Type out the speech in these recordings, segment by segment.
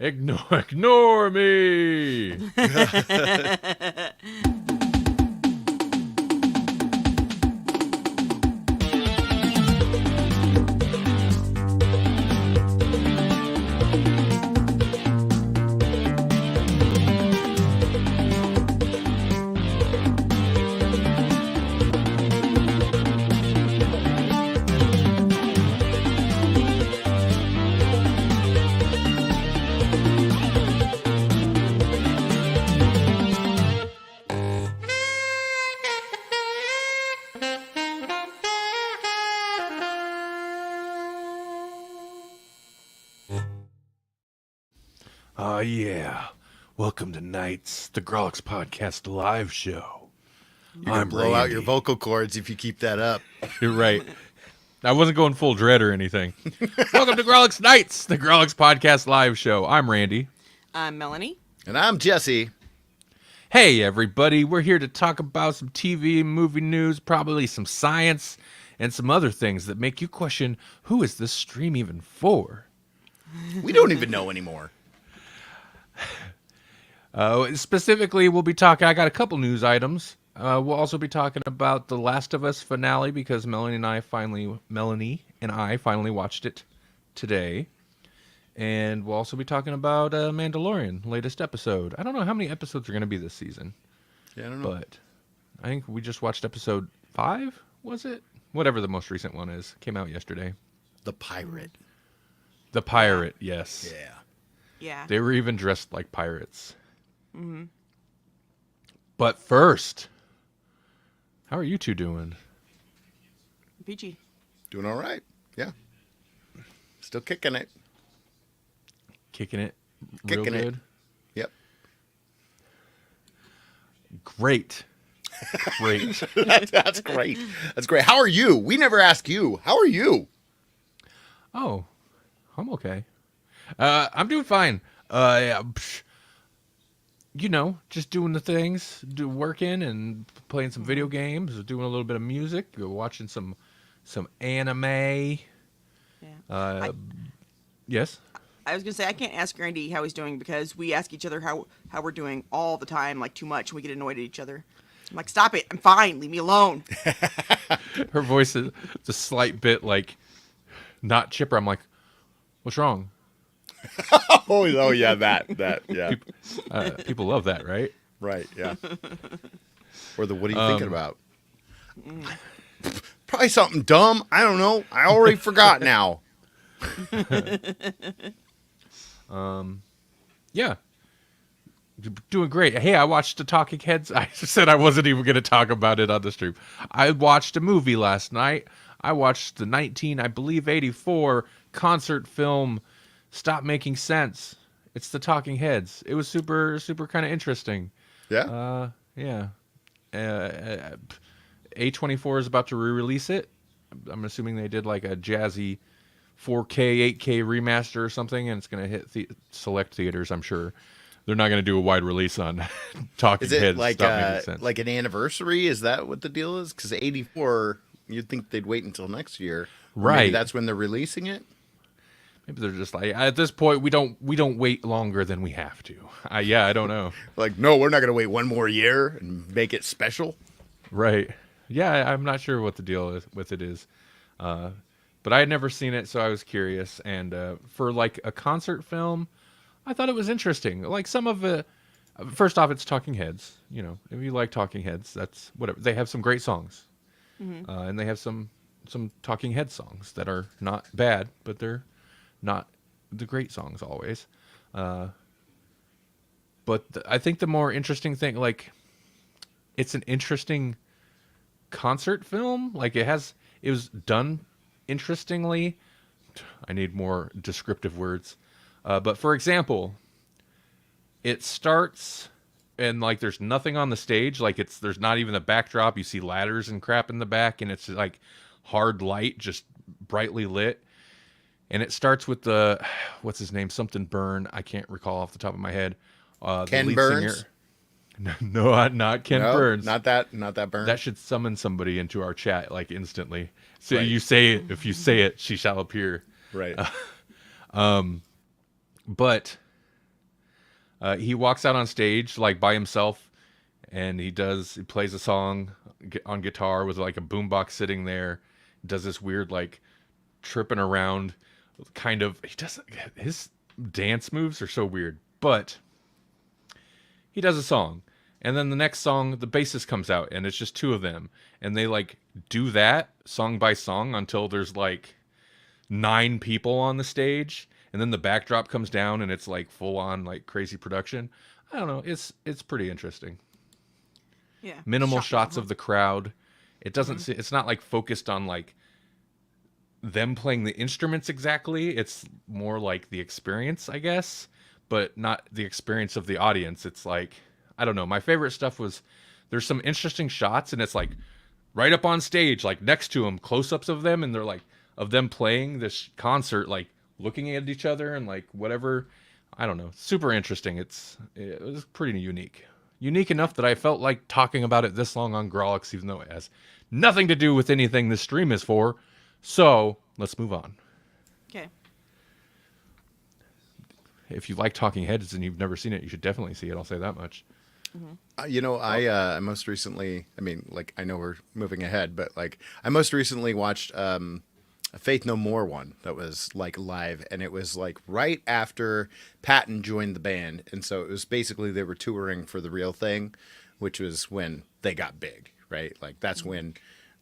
Ignore me. Oh, yeah. Welcome to Nights, the Grawlix Podcast live show. You're going to blow out your vocal cords if you keep that up. You're right. I wasn't going full dread or anything. Welcome to Grawlix Nights, the Grawlix Podcast live show. I'm Randy. I'm Melanie. And I'm Jesse. Hey, everybody. We're here to talk about some TV and movie news, probably some science, and some other things that make you question, who is this stream even for? We don't even know anymore. Specifically, we'll be talking, I got a couple news items. We'll also be talking about The Last of Us finale because Melanie and I finally watched it today. And we'll also be talking about Mandalorian, latest episode. I don't know how many episodes are going to be this season. Yeah, I don't know. But I think we just watched episode 5, was it? Whatever the most recent one is. Came out yesterday. The pirate. The pirate, yes. Yeah. Yeah. They were even dressed like pirates. Mm-hmm. But first, how are you two doing? Peachy. Doing all right. Yeah. Still kicking it. Kicking it Kicking real it. good? Yep. Great. Great. That's great. That's great. How are you? We never ask you. How are you? Oh, I'm okay. I'm doing fine. Yeah, you know, just doing the things, working and playing some video games, doing a little bit of music, watching some anime. Yeah. Yes. I was gonna say I can't ask Randy how he's doing because we ask each other how we're doing all the time, like too much, and we get annoyed at each other. I'm like, stop it! I'm fine. Leave me alone. Her voice is a slight bit like not chipper. I'm like, what's wrong? Oh yeah, that, yeah. People love that, right? Right, yeah. Or the what are you thinking about? Probably something dumb. I don't know. I already forgot now. Yeah. Doing great. Hey, I watched the Talking Heads. I said I wasn't even going to talk about it on the stream. I watched a movie last night. I watched the 84 concert film Stop Making Sense. It's the Talking Heads. It was super kind of interesting. Yeah? Yeah. A24 is about to re-release it. I'm assuming they did like a jazzy 4K, 8K remaster or something, and it's going to hit select theaters, I'm sure. They're not going to do a wide release on Talking Heads. Is it like, Stop Making Sense. like an anniversary? Is that what the deal is? Because 84, you'd think they'd wait until next year. Or Right. maybe that's when they're releasing it? Maybe they're just like, at this point, we don't wait longer than we have to. Yeah, I don't know. Like, no, we're not going to wait one more year and make it special. Right. Yeah, I'm not sure what the deal is with it is. But I had never seen it, so I was curious. And for like a concert film, I thought it was interesting. Like some of it, first off, it's Talking Heads. You know, if you like Talking Heads, that's whatever. They have some great songs. Mm-hmm. And they have some Talking Heads songs that are not bad, but they're not the great songs always. But I think the more interesting thing, like, it's an interesting concert film. Like it was done interestingly. I need more descriptive words. But for example, it starts and like there's nothing on the stage. Like there's not even a backdrop. You see ladders and crap in the back, and it's like hard light, just brightly lit. And it starts with the, what's his name? Something Byrne. I can't recall off the top of my head. Ken the lead Burns? Singer. No, not Ken Burns. Not that Burns. That should summon somebody into our chat like instantly. So Right. you say it. If you say it, she shall appear. Right. But He walks out on stage like by himself, and he plays a song on guitar with like a boombox sitting there. Does this weird like tripping around kind of. He does his dance moves are so weird, but he does a song. And then the next song, the bassist comes out, and it's just two of them, and they like do that song by song until there's like 9 people on the stage, and then the backdrop comes down, and it's like full on like crazy production. I don't know. It's pretty interesting. Yeah. Minimal Shot shots drama. of the crowd. It doesn't. It's not like focused on like them playing the instruments exactly. It's more like the experience, I guess, but not the experience of the audience. It's like, I don't know. My favorite stuff was there's some interesting shots, and it's like right up on stage, like next to them, close-ups of them, and they're like of them playing this concert, like looking at each other and like whatever. I don't know. Super interesting. It was pretty unique. Unique enough that I felt like talking about it this long on Grawlix, even though it has nothing to do with anything this stream is for. So let's move on. Okay. If you like Talking Heads and you've never seen it, you should definitely see it. I'll say that much. I most recently, I mean, like, I know we're moving ahead, but like, I most recently watched a Faith No More one that was like live, and it was like right after Patton joined the band, and so it was basically they were touring for the real thing, which was when they got big, right? Like that's when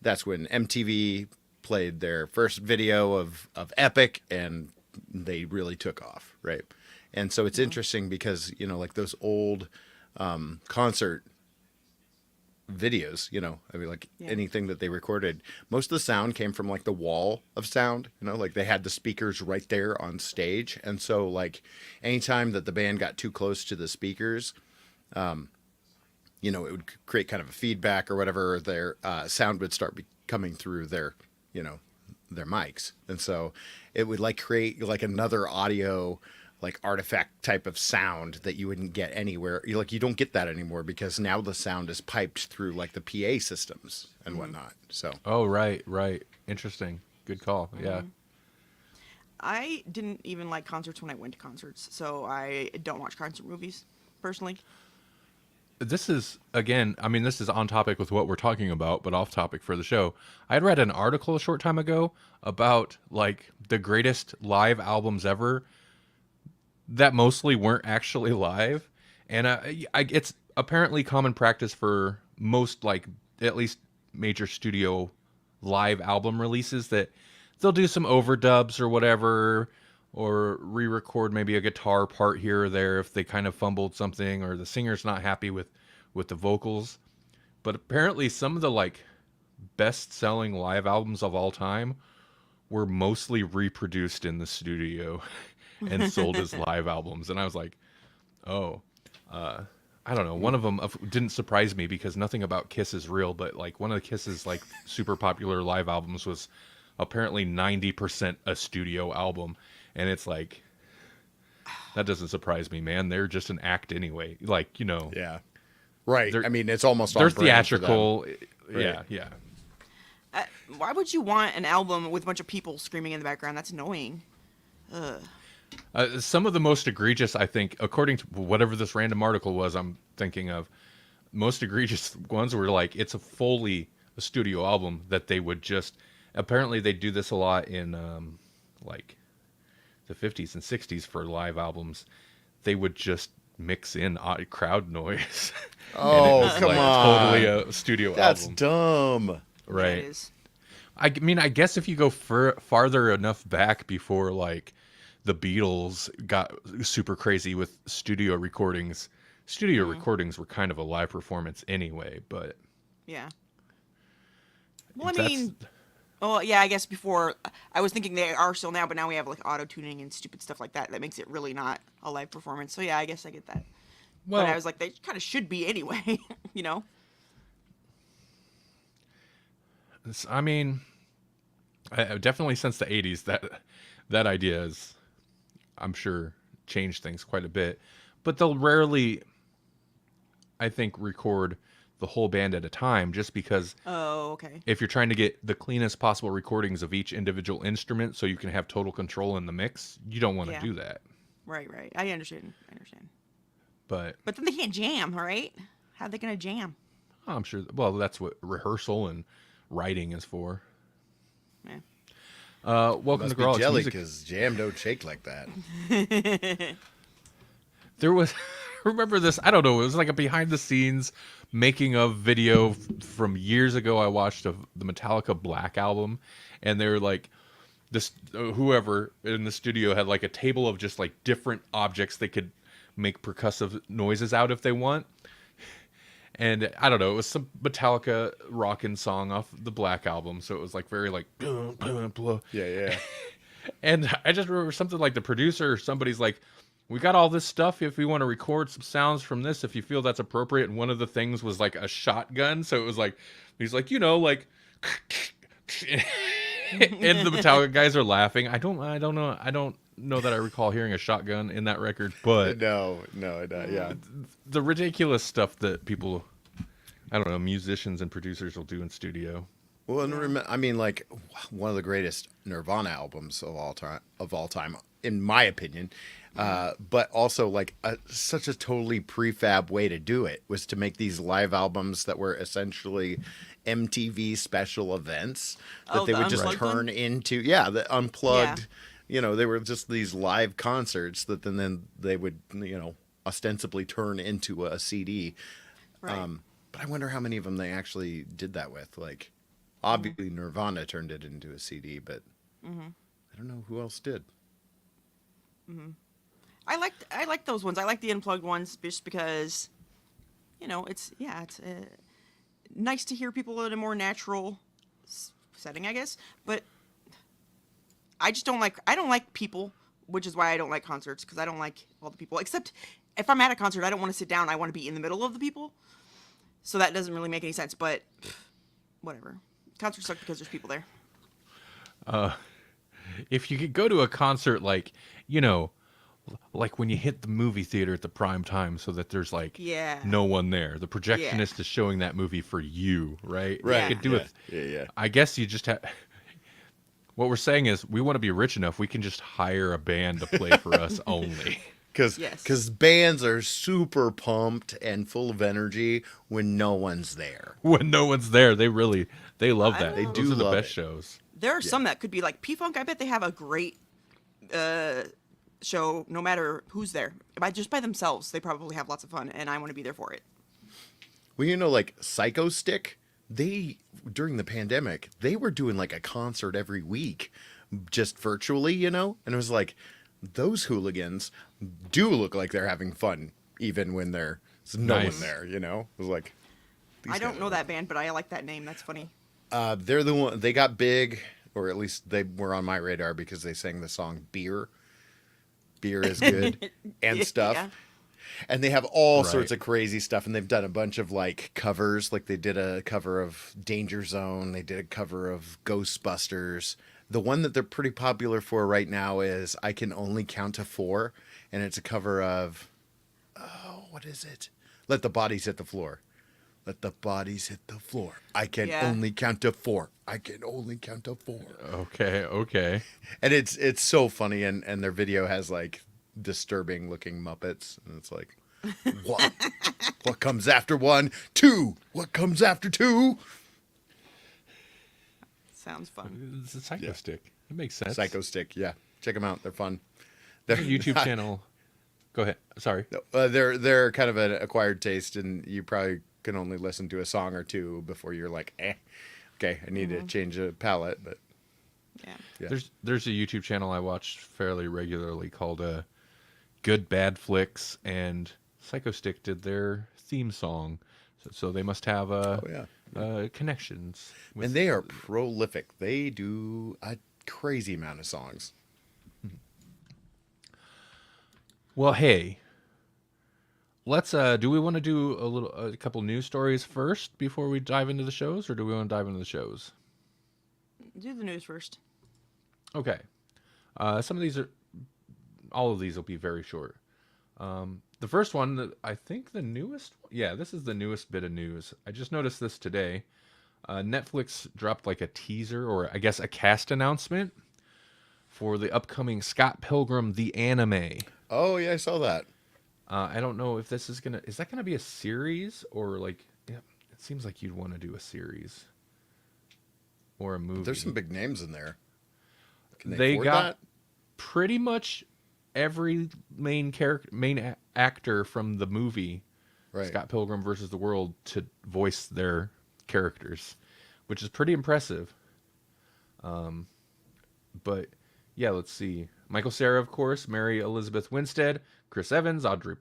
MTV played their first video of Epic, and they really took off, right? And so it's interesting because like those old concert videos, I mean, like anything that they recorded, most of the sound came from like the wall of sound, like they had the speakers right there on stage. And so like anytime that the band got too close to the speakers, it would create kind of a feedback or whatever. Their sound would start coming through their mics. And so it would like create like another audio like artifact type of sound that you wouldn't get anywhere. You don't get that anymore because now the sound is piped through like the PA systems and whatnot. So Oh, right. Interesting. Good call. Yeah. I didn't even like concerts when I went to concerts, so I don't watch concert movies personally. This is, again, I mean, this is on topic with what we're talking about, but off topic for the show. I had read an article a short time ago about like the greatest live albums ever that mostly weren't actually live. And it's apparently common practice for most, like, at least major studio live album releases that they'll do some overdubs or whatever, or re-record maybe a guitar part here or there if they kind of fumbled something or the singer's not happy with the vocals. But apparently some of the, like, best-selling live albums of all time were mostly reproduced in the studio and sold as live albums. And I was like, oh, I don't know. One of them didn't surprise me because nothing about Kiss is real, but like one of the Kiss's like super popular live albums was apparently 90% a studio album. And it's like, that doesn't surprise me, man. They're just an act anyway. Like, yeah, right. I mean, it's almost they're on brand for them. theatrical. Right. Yeah. Why would you want an album with a bunch of people screaming in the background? That's annoying. Ugh. Some of the most egregious, I think, according to whatever this random article was I'm thinking of, most egregious ones were like, it's a studio album that they would just, apparently they do this a lot in like the 50s and 60s for live albums. They would just mix in crowd noise. Oh, and it was come like on. totally a studio That's album. dumb. Right. Yeah, it is. I mean, I guess if you go farther enough back before like the Beatles got super crazy with studio recordings, recordings were kind of a live performance anyway, but Yeah. Well, I that's- mean, I guess before, I was thinking they are still now, but now we have like auto tuning and stupid stuff like that. That makes it really not a live performance. So yeah, I guess I get that. well, But I was like, they kind of should be anyway, I mean, definitely since the 80s, that idea is, I'm sure, changed things quite a bit. But they'll rarely, I think, record the whole band at a time, just because Oh, okay. if you're trying to get the cleanest possible recordings of each individual instrument so you can have total control in the mix, you don't want to Yeah. do that. Right. I understand. But But then they can't jam, all right? How are they gonna jam? I'm sure. Well, that's what rehearsal and writing is for. Yeah. Welcome Must to be Grawlix jelly Music. because jam don't shake like that. There was, remember this? I don't know. It was like a behind the scenes making of video from years ago. I watched the Metallica Black album, and they were like, this whoever in the studio had like a table of just like different objects they could make percussive noises out if they want. And I don't know, it was some Metallica rockin' song off the Black album, so it was like very like blah, blah, blah. Yeah. And I just remember something like the producer or somebody's like, we got all this stuff if we want to record some sounds from this, if you feel that's appropriate. And one of the things was like a shotgun. So it was like, he's like, like, and the Metallica guys are laughing. I don't know that I recall hearing a shotgun in that record, but No, yeah. the ridiculous stuff that people, I don't know, musicians and producers will do in studio. Well, and I mean, like one of the greatest Nirvana albums of all time, in my opinion. But also, like such a totally prefab way to do it was to make these live albums that were essentially MTV special events that they the would just unplugged turn one? into, the unplugged. Yeah. They were just these live concerts that then they would, ostensibly turn into a CD. Right. But I wonder how many of them they actually did that with. Like, obviously Nirvana turned it into a CD, but I don't know who else did. I like those ones. I like the unplugged ones just because, it's nice to hear people in a more natural setting, I guess. But I don't like people, which is why I don't like concerts, because I don't like all the people. Except if I'm at a concert, I don't want to sit down. I want to be in the middle of the people. So that doesn't really make any sense. But whatever. Concerts suck because there's people there. If you could go to a concert like when you hit the movie theater at the prime time so that there's like no one there. The projectionist is showing that movie for you, right? Right. You could do it. Yeah. I guess you just have. What we're saying is we want to be rich enough. We can just hire a band to play for us only. Because bands are super pumped and full of energy when no one's there. When no one's there, they love I that. don't know. Those They do are the love best it. shows. There are some that could be like P-Funk. I bet they have a great show no matter who's there. Just by themselves, they probably have lots of fun, and I want to be there for it. Well, like Psycho Stick, during the pandemic, they were doing like a concert every week, just virtually, and it was like, those hooligans do look like they're having fun, even when there's no one there, It was like, I don't know that band, but I like that name. That's funny. they're the one, they got big, or at least they were on my radar because they sang the song Beer. Beer is good and stuff. Yeah. And they have all Right. sorts of crazy stuff, and they've done a bunch of like covers. Like they did a cover of Danger Zone. They did a cover of Ghostbusters. The one that they're pretty popular for right now is I Can Only Count to Four, and it's a cover of, what is it? Let the Bodies Hit the Floor. Let the bodies hit the floor. I can only count to four. I can only count to four. Okay. And it's so funny, and their video has like disturbing looking Muppets, and it's like, what comes after one? Two. What comes after two? Sounds fun. It's a Psycho Stick. It makes sense. Psycho Stick, yeah. Check them out. They're fun. There's a YouTube channel. Go ahead. Sorry. They're kind of an acquired taste, and you probably can only listen to a song or two before you're like, okay, I need to change a palette. But Yeah. There's a YouTube channel I watch fairly regularly called Good Bad Flicks, and Psycho Stick did their theme song, so they must have connections. And they are prolific. They do a crazy amount of songs. Well, hey, let's. Do we want to do a couple news stories first before we dive into the shows, or do we want to dive into the shows? Do the news first. Okay. Some of these all of these will be very short. The first one, I think the newest. Yeah, this is the newest bit of news. I just noticed this today. Netflix dropped like a teaser, or I guess a cast announcement for the upcoming Scott Pilgrim the anime. Oh, yeah, I saw that. I don't know if this is that gonna be a series or like, yeah, it seems like you'd want to do a series or a movie. There's some big names in there. Can they They afford got that? pretty much every actor from the movie Right. Scott Pilgrim versus the World to voice their characters, which is pretty impressive. But yeah, let's see. Michael Cera, of course, Mary Elizabeth Winstead, Chris Evans, Aubrey,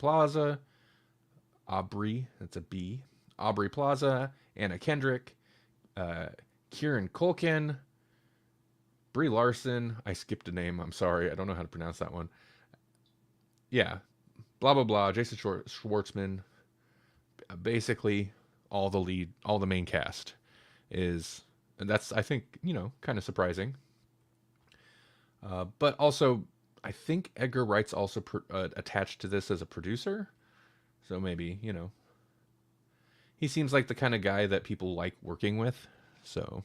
that's a B, Aubrey Plaza, Anna Kendrick, Kieran Culkin, Brie Larson. I skipped a name. I'm sorry. I don't know how to pronounce that one. Yeah, blah blah blah. Jason Schwartzman. Basically, all the main cast is, and that's, I think, kind of surprising. But also, I think Edgar Wright's also attached to this as a producer, so maybe he seems like the kind of guy that people like working with. So,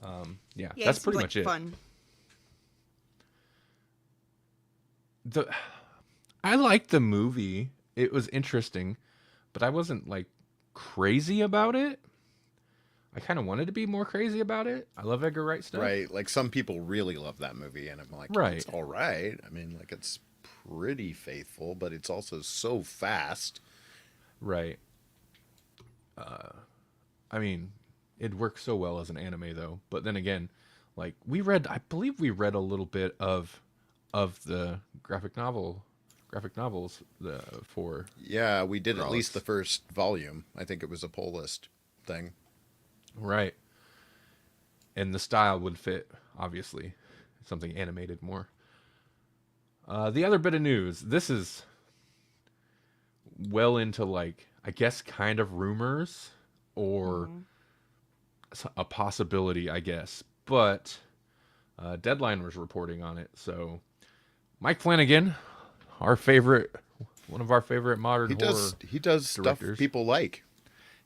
yeah, Yeah, that's it seems pretty like much it. fun. I liked the movie. It was interesting, but I wasn't like crazy about it. I kind of wanted to be more crazy about it. I love Edgar Wright stuff. Right. Like some people really love that movie, and I'm like, Right. it's all right. I mean, like it's pretty faithful, but it's also so fast. Right. I mean, it works so well as an anime though. But then again, like I believe we read a little bit of the graphic novels for Yeah, we did at least Grawlix. the first volume. I think it was a pull list thing. Right. And the style would fit, obviously, something animated more. The other bit of news. This is well into like, I guess, kind of rumors or a possibility, I guess. But Deadline was reporting on it. So Mike Flanagan, one of our favorite modern horror He does stuff directors. people like.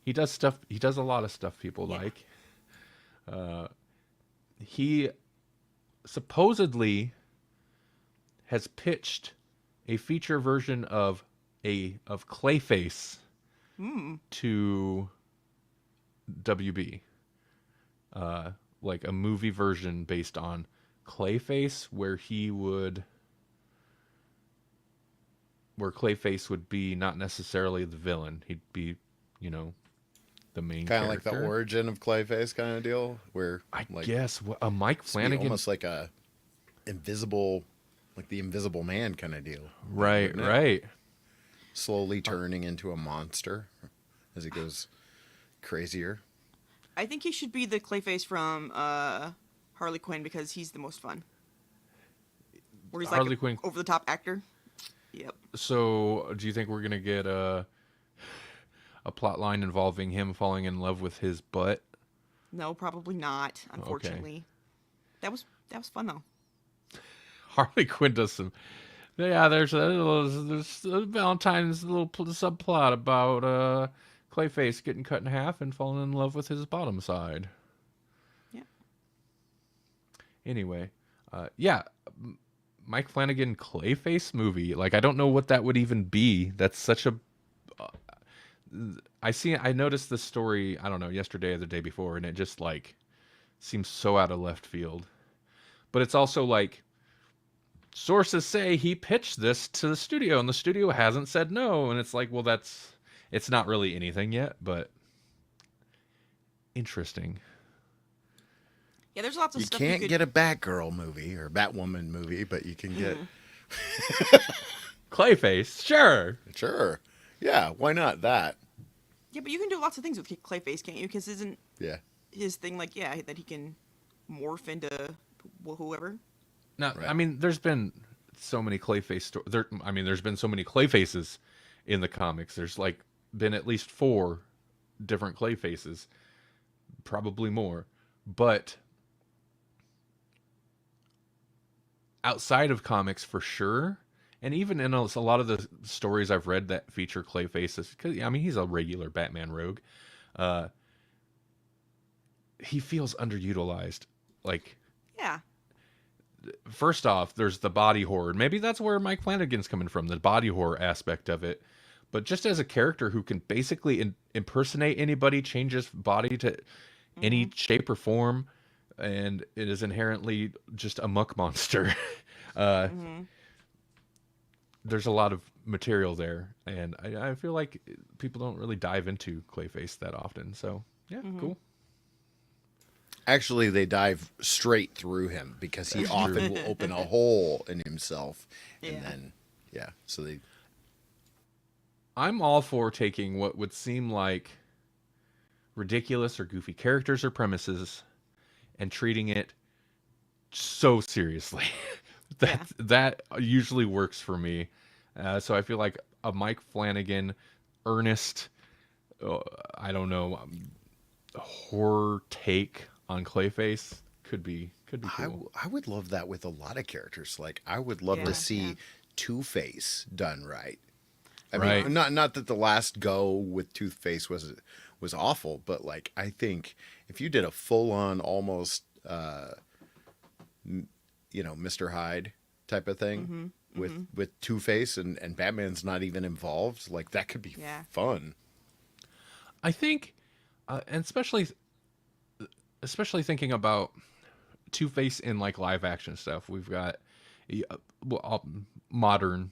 He does stuff. He does a lot of stuff people like. He supposedly has pitched a feature version of Clayface to WB, like a movie version based on Clayface, where Clayface would be not necessarily the villain. He'd be, the main Kind of like character. the origin of Clayface kind of deal, where I like guess a Mike it's be Flanagan, almost like a invisible, like the Invisible Man kind of deal. right, wouldn't it? right. Slowly turning into a monster as he goes crazier. I think he should be the Clayface from Harley Quinn because he's the most fun. Where he's Harley like Quinn. over the top actor. Yep. So, do you think we're gonna get a plot line involving him falling in love with his butt? No, probably not. Unfortunately, that was fun though. Harley Quinn does some. Yeah, there's a Valentine's little subplot about Clayface getting cut in half and falling in love with his bottom side. Yeah. Anyway, yeah, Mike Flanagan Clayface movie. Like, I don't know what that would even be. That's such a. I noticed this story, I don't know, yesterday or the day before, and it just like seems so out of left field. But it's also like sources say he pitched this to the studio and the studio hasn't said no, and it's like, well, it's not really anything yet, but interesting. Yeah, there's lots of You stuff can't you could. get a Batgirl movie or Batwoman movie, but you can get Clayface, sure. sure, yeah, why not that? Yeah, but you can do lots of things with Clayface, can't you? Because isn't Yeah, his thing like that he can morph into whoever? Now, Right. I mean, there's been so many there's been so many Clayfaces in the comics. There's like been at least 4 different Clayfaces, probably more. But outside of comics, for sure, and even in a lot of the stories I've read that feature Clayfaces, because I mean, he's a regular Batman rogue. He feels underutilized. Like, Yeah. first off, there's the body horror. Maybe that's where Mike Flanagan's coming from, the body horror aspect of it. But just as a character who can basically impersonate anybody, change his body to any shape or form, and it is inherently just a muck monster. uh, there's a lot of material there, and I feel like people don't really dive into Clayface that often. So yeah, cool. Actually, they dive straight through him because he often will open a hole in himself, and then so they. I'm all for taking what would seem like ridiculous or goofy characters or premises and treating it so seriously. That usually works for me. So I feel like a Mike Flanagan, earnest, I don't know, horror take on Clayface could be cool. I would love that with a lot of characters. Like I would love to see Two-Face done right. I mean, not that the last go with Toothface was awful, but like I think if you did a full on almost Mr. Hyde type of thing with Two-Face and Batman's not even involved, like that could be fun. I think, and especially thinking about Two-Face in like live action stuff, we've got modern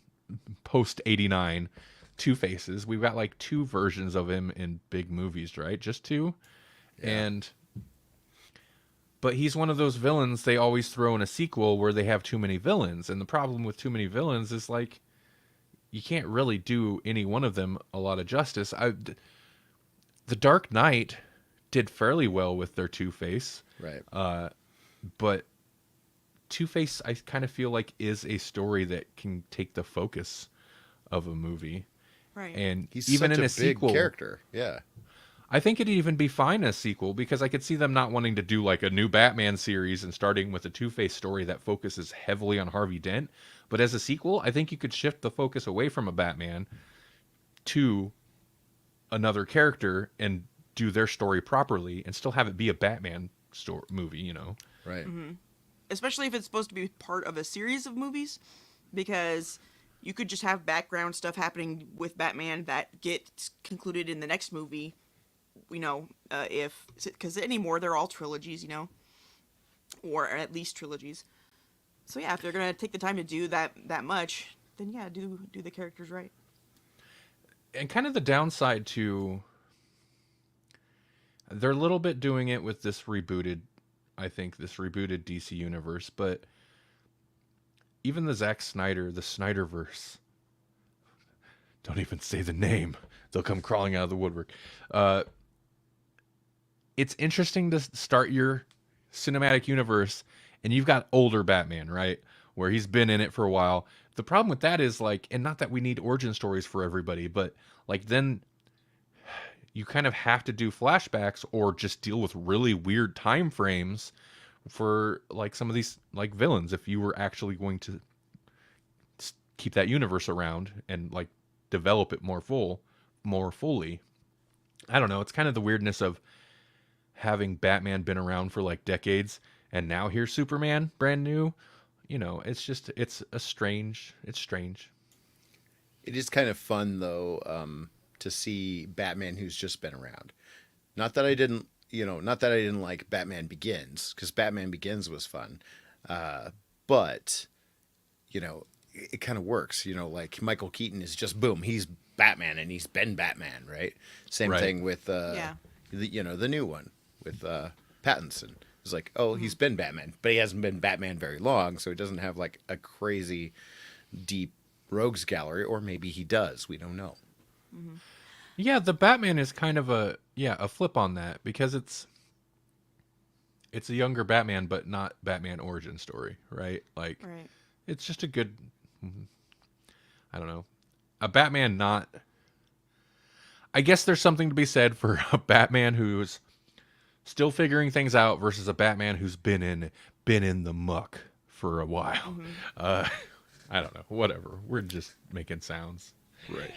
post 89 Two-Faces. We've got like two versions of him in big movies, right? Just two. But he's one of those villains they always throw in a sequel where they have too many villains. And the problem with too many villains is like you can't really do any one of them a lot of justice. The Dark Knight did fairly well with their Two-Face. Right. But Two-Face, I kind of feel like, is a story that can take the focus of a movie. Right. And He's even such in a a sequel, big character. Yeah. I think it'd even be fine as a sequel because I could see them not wanting to do like a new Batman series and starting with a Two-Face story that focuses heavily on Harvey Dent. But as a sequel, I think you could shift the focus away from a Batman to another character and do their story properly and still have it be a Batman movie, you know? Right. Especially if it's supposed to be part of a series of movies, because you could just have background stuff happening with Batman that gets concluded in the next movie, because anymore they're all trilogies, or at least trilogies. So yeah, if they're gonna take the time to do that much, then yeah, do the characters right. And kind of the downside to, they're a little bit doing it with this rebooted DC universe, but even the Zack Snyder, the Snyderverse, don't even say the name, they'll come crawling out of the woodwork. It's interesting to start your cinematic universe and you've got older Batman, right? Where he's been in it for a while. The problem with that is like, and not that we need origin stories for everybody, but like then you kind of have to do flashbacks or just deal with really weird time frames for like some of these like villains if you were actually going to keep that universe around and like develop it more fully. I don't know, it's kind of the weirdness of having Batman been around for like decades and now here's Superman brand new. It's strange. It is kind of fun though, to see Batman who's just been around. Not that I didn't like Batman Begins, because Batman Begins was fun. But it kind of works, like Michael Keaton is just boom, he's Batman and he's been Batman, right? Same thing with the new one with Pattinson. It's like, he's been Batman, but he hasn't been Batman very long, so he doesn't have like a crazy deep rogues gallery, or maybe he does. We don't know. Mm-hmm. Yeah, the Batman is kind of a flip on that because it's a younger Batman, but not Batman origin story, right? Like, it's just a good, I don't know, a Batman not. I guess there's something to be said for a Batman who's still figuring things out versus a Batman who's been in the muck for a while. I don't know. Whatever. We're just making sounds. Right.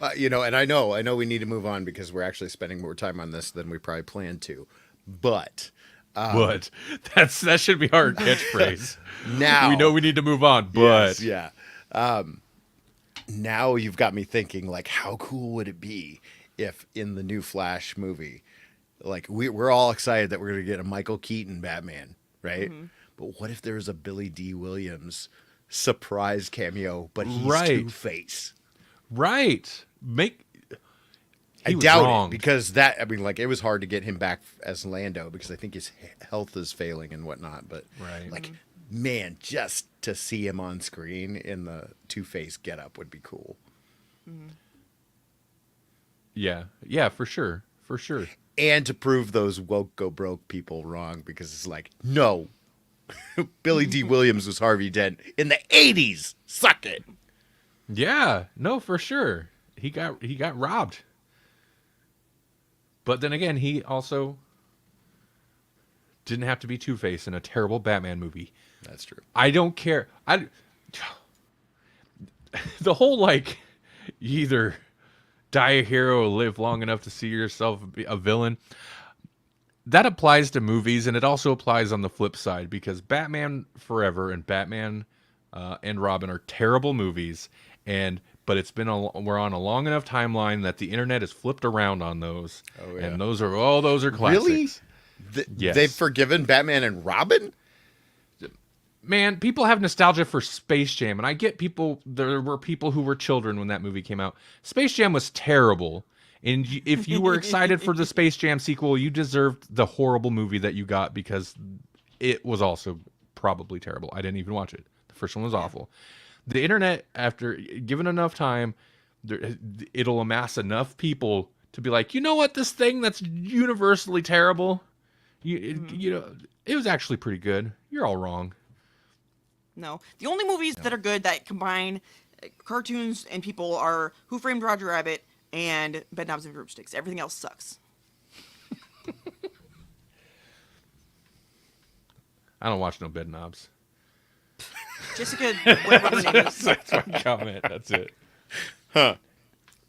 And I know we need to move on because we're actually spending more time on this than we probably planned to. But But that should be our catchphrase. Now We know we need to move on, but yes, yeah. Now you've got me thinking, like, how cool would it be if in the new Flash movie, like, we're all excited that we're going to get a Michael Keaton Batman, right? But what if there was a Billy D. Williams surprise cameo, but he's Right. Two-Face? right. I was doubt wrong. it, because that, I mean, like, it was hard to get him back as Lando because I think his health is failing and whatnot. But Right. like, man, just to see him on screen in the Two-Face getup would be cool. Yeah, for sure. And to prove those woke go broke people wrong, because it's like, no, Billy D. Williams was Harvey Dent in the 80s. Suck it. Yeah, no, for sure. He got robbed. But then again, he also didn't have to be Two-Face in a terrible Batman movie. That's true. I don't care. The whole, like, you either die a hero or live long enough to see yourself be a villain, that applies to movies, and it also applies on the flip side, because Batman Forever and Batman and Robin are terrible movies, but it's been we're on a long enough timeline that the internet has flipped around on those, Oh, yeah. and those are classics. Really? Yes. They've forgiven Batman and Robin? Man, people have nostalgia for Space Jam, and I get there were people who were children when that movie came out. Space Jam was terrible, and if you were excited for the Space Jam sequel, you deserved the horrible movie that you got, because it was also probably terrible. I didn't even watch it. The first one was awful. The internet, after given enough time, it'll amass enough people to be like, you know what, this thing that's universally terrible, you know, it was actually pretty good. You're all wrong. No. The only movies that are good that combine cartoons and people are Who Framed Roger Rabbit and Bedknobs and Broomsticks. Everything else sucks. I don't watch no bed knobs. Jessica, whatever her name is, That's my comment. That's it.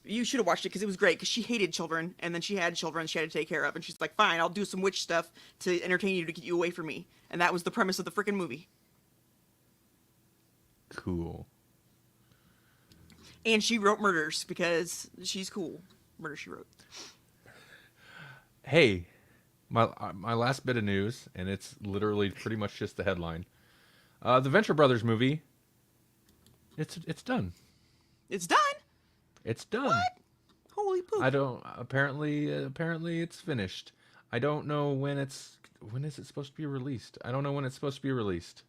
you should have watched it because it was great, because she hated children, and then she had children she had to take care of, and she's like, fine, I'll do some witch stuff to entertain you to get you away from me. And that was the premise of the freaking movie. Cool. And she wrote murders because she's cool. Murder, she wrote. Hey, my last bit of news, and it's literally pretty much just the headline. The Venture Brothers movie. It's done. It's done? It's done. What? Holy poop. I don't. Apparently it's finished. I don't know when is it supposed to be released. I don't know when it's supposed to be released.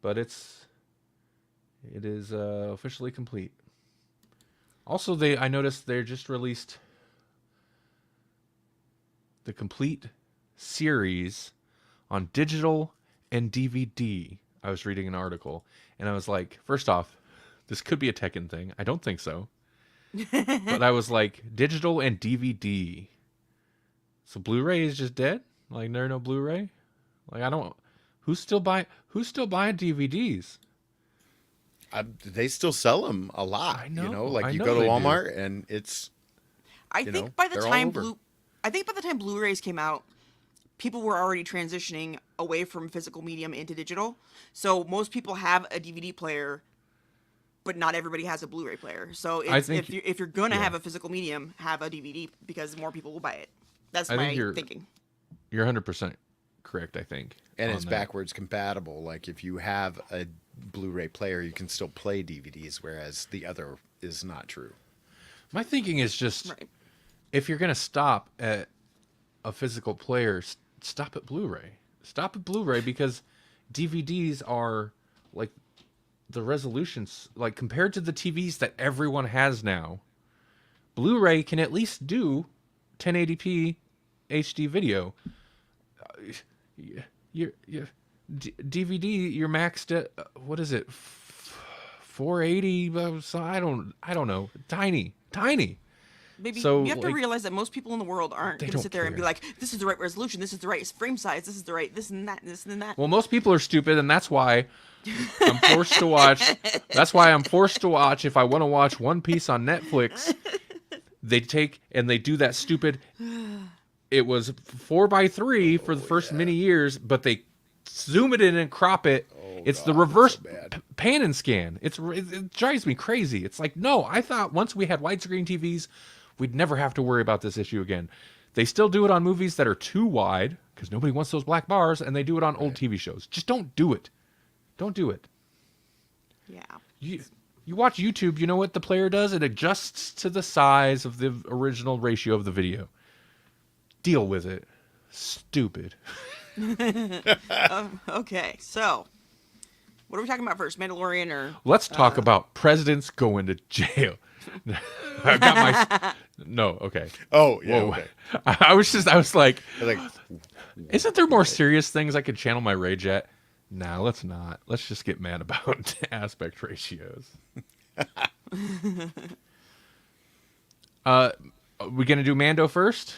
But it is officially complete. Also, I noticed they just released the complete series on digital and DVD. I was reading an article, and I was like, first off, this could be a Tekken thing. I don't think so. But I was like, digital and DVD. So Blu-ray is just dead? Like, there are no Blu-ray? Like, I don't... Who's still buying DVDs? They still sell them a lot. I know, You know, like I you know go to they do. Walmart and it's, I think by the they're all time over. Blu-rays came out, people were already transitioning away from physical medium into digital. So most people have a DVD player, but not everybody has a Blu-ray player. So I it's, think- if you're gonna yeah. have a physical medium, have a DVD, because more people will buy it. That's I think my you're- thinking. You're 100% correct, I think. and on it's that. backwards compatible. Like if you have a Blu-ray player, you can still play DVDs, whereas the other is not true. My thinking is just, Right. if you're going to stop at a physical player, stop at Blu-ray. Stop at Blu-ray, because DVDs are, like, the resolutions, like, compared to the TVs that everyone has now, Blu-ray can at least do 1080p HD video. DVD, you're maxed at, what is it, 480? So I don't know. Tiny. Maybe So, you have to like, realize that most people in the world aren't they going to don't sit there and be care. like, this is the right resolution, this is the right frame size, this is the right this and that, this and that. Well, most people are stupid, and that's why I'm forced to watch. That's why I'm forced to watch. If I want to watch One Piece on Netflix, they take and they do that stupid it was 4:3 for the first many years, but they zoom it in and crop it. It's the reverse so bad. pan and scan. It drives me crazy. It's like, no, I thought once we had widescreen TVs, we'd never have to worry about this issue again. They still do it on movies that are too wide because nobody wants those black bars, and they do it on old TV shows. Just don't do it. Don't do it. Yeah. You watch YouTube, you know what the player does? It adjusts to the size of the original ratio of the video. Deal with it. Stupid. Okay, so what are we talking about first, Mandalorian or? Let's talk about presidents going to jail. I got my... No, okay. Oh, yeah. Whoa. Okay. I was like, Like, isn't there more serious things I could channel my rage at? Nah, let's not. Let's just get mad about aspect ratios. We gonna do Mando first?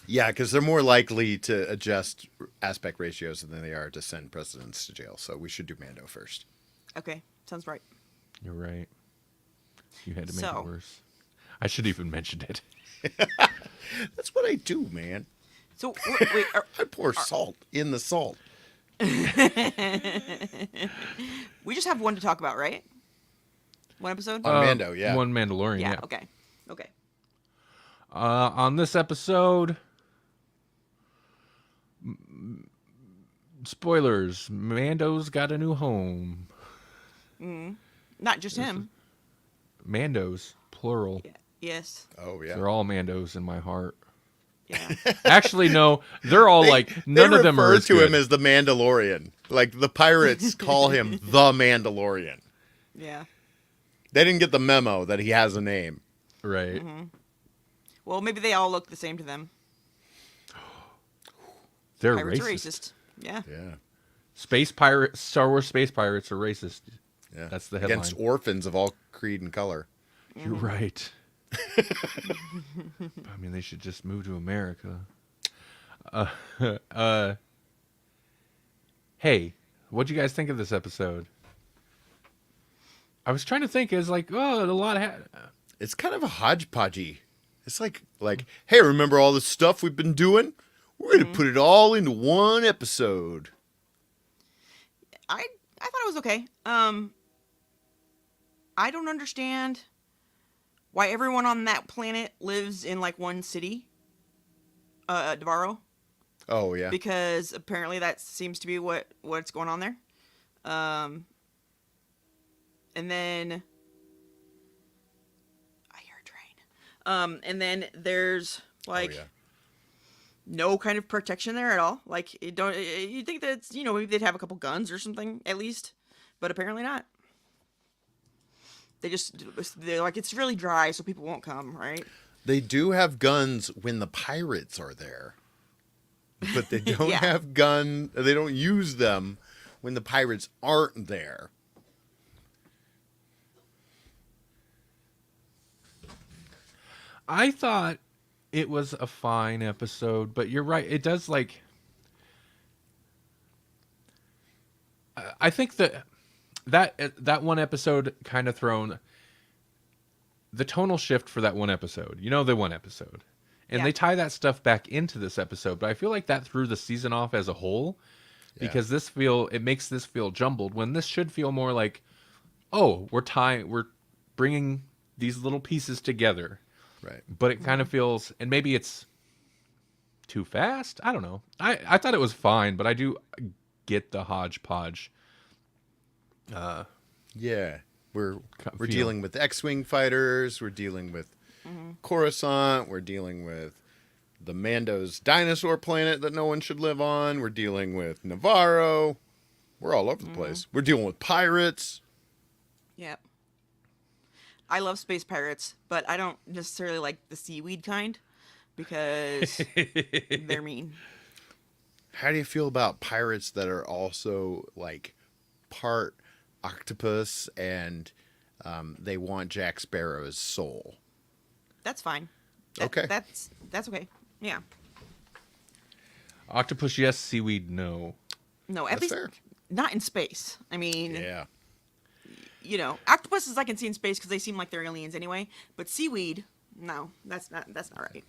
yeah, because they're more likely to adjust aspect ratios than they are to send presidents to jail. So we should do Mando first. Okay, sounds right. You're right. You had to make So- it worse. I should have even mentioned it. That's what I do, man. So wait, I pour salt in the salt. we just have one to talk about, right? One episode. Mando, yeah. One Mandalorian, yeah. yeah. Okay. On this episode, spoilers, Mando's got a new home. Not just him. Mando's, plural. Yeah. Yes. Oh, yeah. They're all Mandos in my heart. Yeah. Actually, no, they're all like, none they of them are refer as to good. him as the Mandalorian. Like, the pirates call him the Mandalorian. Yeah. They didn't get the memo that he has a name. Right. Well, maybe they all look the same to them. They're Pirates racist. are racist. Yeah. Yeah. Star Wars space pirates are racist. Yeah. That's the headline. Against orphans of all creed and color. You're right. I mean, they should just move to America. Hey, what'd you guys think of this episode? I was trying to think. It's like, oh, a lot of... It's kind of a hodgepodgey. It's like, hey, remember all the stuff we've been doing? We're going to put it all into one episode. I thought it was okay. I don't understand why everyone on that planet lives in like one city, Devarro, Oh, yeah. because apparently that seems to be what's going on there. And then I hear a train. And then there's like oh, yeah. no kind of protection there at all. Like you think that it's, maybe they'd have a couple guns or something at least, but apparently not. They're like, it's really dry, so people won't come, right? They do have guns when the pirates are there. But they don't Yeah. have they don't use them when the pirates aren't there. I thought it was a fine episode, but you're right. It does like... I think that one episode kind of thrown the tonal shift for that one episode. The one episode. And Yeah. they tie that stuff back into this episode, but I feel like that threw the season off as a whole because it makes this feel jumbled when this should feel more like, oh, we're bringing these little pieces together. Right. But it kind of feels, and maybe it's too fast. I don't know. I thought it was fine, but I do get the hodgepodge. Yeah. We're feel. dealing with X-Wing fighters. We're dealing with Coruscant. We're dealing with the Mando's dinosaur planet that no one should live on. We're dealing with Navarro. We're all over the place. We're dealing with pirates. Yep. I love space pirates, but I don't necessarily like the seaweed kind because they're mean. How do you feel about pirates that are also like part octopus and they want Jack Sparrow's soul? That's fine. Okay. That's okay. Yeah. Octopus, yes. Seaweed, no. No, at That's least fair. not in space. I mean, Yeah. Octopuses I can see in space because they seem like they're aliens anyway. But seaweed, no, that's not right.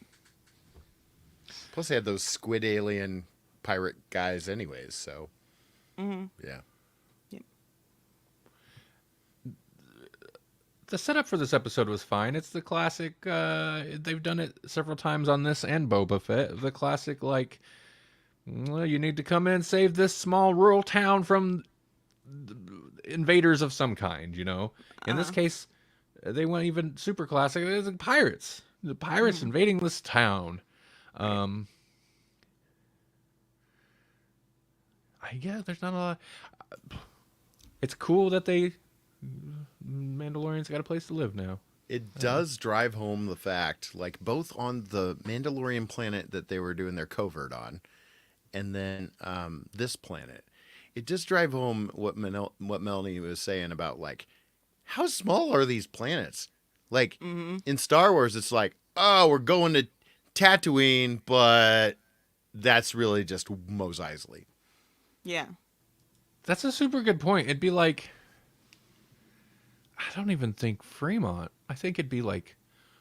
Plus, they had those squid alien pirate guys, anyways. So, yeah. Yep. The setup for this episode was fine. It's the classic. They've done it several times on this and Boba Fett. The classic, like, well, you need to come in, save this small rural town from invaders of some kind. You know, in this case, they went even super classic. It was the pirates. The pirates invading this town. Yeah, there's not a lot. It's cool that Mandalorians got a place to live now. It does drive home the fact, like both on the Mandalorian planet that they were doing their covert on, and then this planet, it does drive home what Melanie was saying about like how small are these planets? Like in Star Wars, it's like, oh, we're going to Tatooine, but that's really just Mos Eisley. Yeah. That's a super good point. It'd be like, I don't even think Fremont. I think it'd be like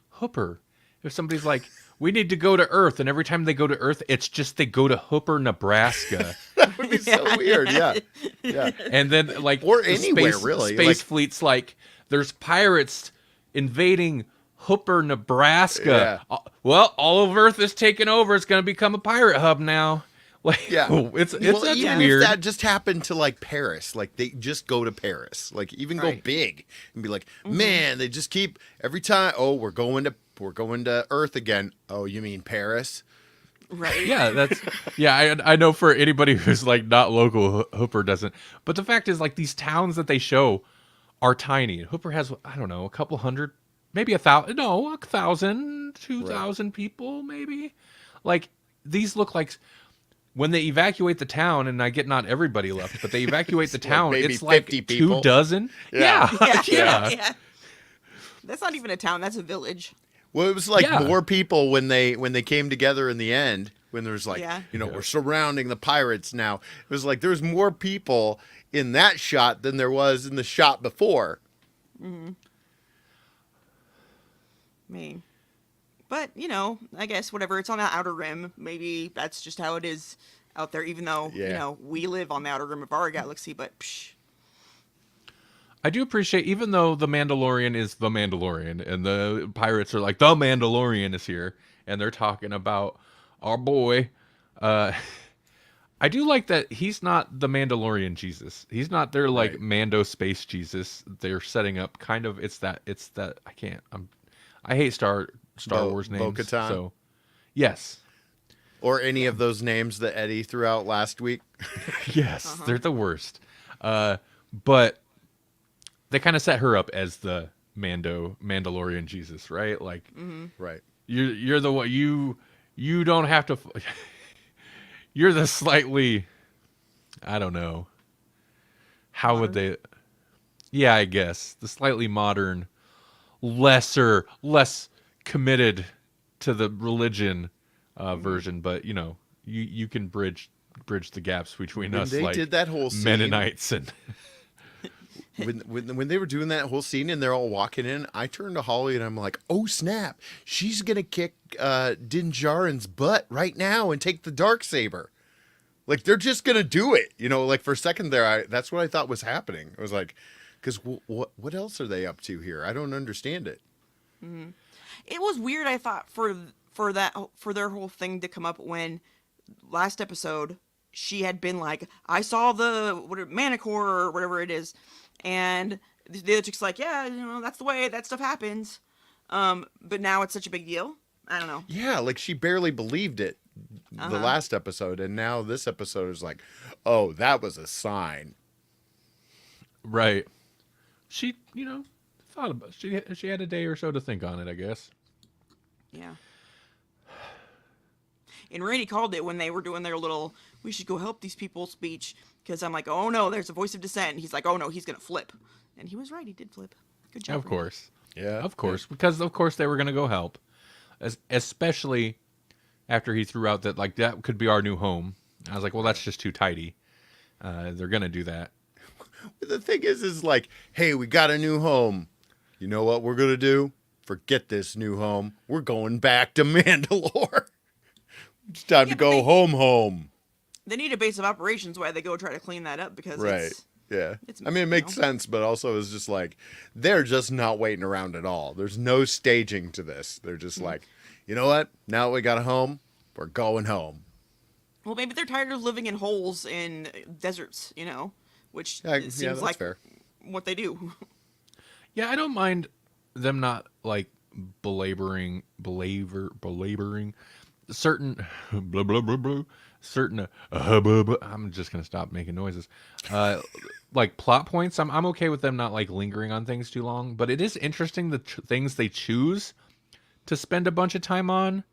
Hooper. If somebody's like, we need to go to Earth, and every time they go to Earth, it's just they go to Hooper, Nebraska. That would be so weird. Yeah. Yeah. And then like Or the anywhere, space, really. Space Like- fleet's like, there's pirates invading Hooper, Nebraska. Yeah. Well, all of Earth is taken over. It's going to become a pirate hub now. Like, Yeah. it's Well, that's even weird. if that just happened to like Paris, like they just go to Paris, like even go Right. big and be like, man, they just keep every time. Oh, we're going to Earth again. Oh, you mean Paris? Right. Yeah, I know for anybody who's like not local, Hooper doesn't. But the fact is, like, these towns that they show are tiny. Hooper has, I don't know, a couple hundred, maybe 1,000, no, 1,000, 2,000 people, maybe. Like, these look like when they evacuate the town, and I get not everybody left, but they evacuate the Like town, maybe it's like 50 people. 24. Yeah. Yeah. That's not even a town. That's a village. Well, it was like Yeah. more people when they came together in the end. When there was like, Yeah. we're surrounding the pirates now. It was like there was more people in that shot than there was in the shot before. Me. But, I guess whatever. It's on the outer rim. Maybe that's just how it is out there, even though, Yeah. we live on the outer rim of our galaxy, but psh. I do appreciate, even though the Mandalorian is the Mandalorian, and the pirates are like, the Mandalorian is here, and they're talking about our boy. I do like that he's not the Mandalorian Jesus. He's not their like Right. Mando space Jesus. They're setting up kind of. It's that. I hate Star Wars names. Bo-Katan? So, yes, Or any of those names that Eddie threw out last week. yes, they're the worst. But they kind of set her up as the Mandalorian Jesus, right? Like Right. you're the one you don't have to. You're the slightly, I don't know. How would they? Yeah, I guess the slightly modern, less committed to the religion version, but you can bridge the gaps between When us, they like did that whole scene, Mennonites and when they were doing that whole scene and they're all walking in, I turned to Holly and I'm like, oh snap, she's gonna kick Din Djarin's butt right now and take the Darksaber. Like they're just gonna do it, like for a second there, that's what I thought was happening. I was like, because what else are they up to here? I don't understand it. It was weird, I thought, for their whole thing to come up when last episode she had been like, I saw the Manticore or whatever it is, and the other chick's like, yeah, that's the way that stuff happens. But now it's such a big deal. I don't know. Yeah, like she barely believed it the last episode, and now this episode is like, oh, that was a sign. right. She thought about she had a day or so to think on it, I guess. Yeah. And Randy called it when they were doing their little, we should go help these people speech. Because I'm like, oh no, there's a voice of dissent. And he's like, oh no, he's going to flip. And he was right. He did flip. Good job. Of Randy. course. Yeah, Of course, because of course they were going to go help, especially after he threw out that like that could be our new home. I was like, well, that's just too tidy. They're going to do that. The thing is like, hey, we got a new home. You know what we're gonna do? Forget this new home. We're going back to Mandalore. It's time Yeah, to but go home. they need a base of operations while they go try to clean that up because Right. Yeah. it's I mean, it makes sense, but also it's just like they're just not waiting around at all. There's no staging to this. They're just like, you know what? Now we got a home. We're going home. Well, maybe they're tired of living in holes in deserts, which Yeah, seems that's like fair. what they do. Yeah, I don't mind them not like belaboring certain blah blah blah blah certain blah. I'm just gonna stop making noises. Like plot points, I'm okay with them not like lingering on things too long. But it is interesting the things they choose to spend a bunch of time on,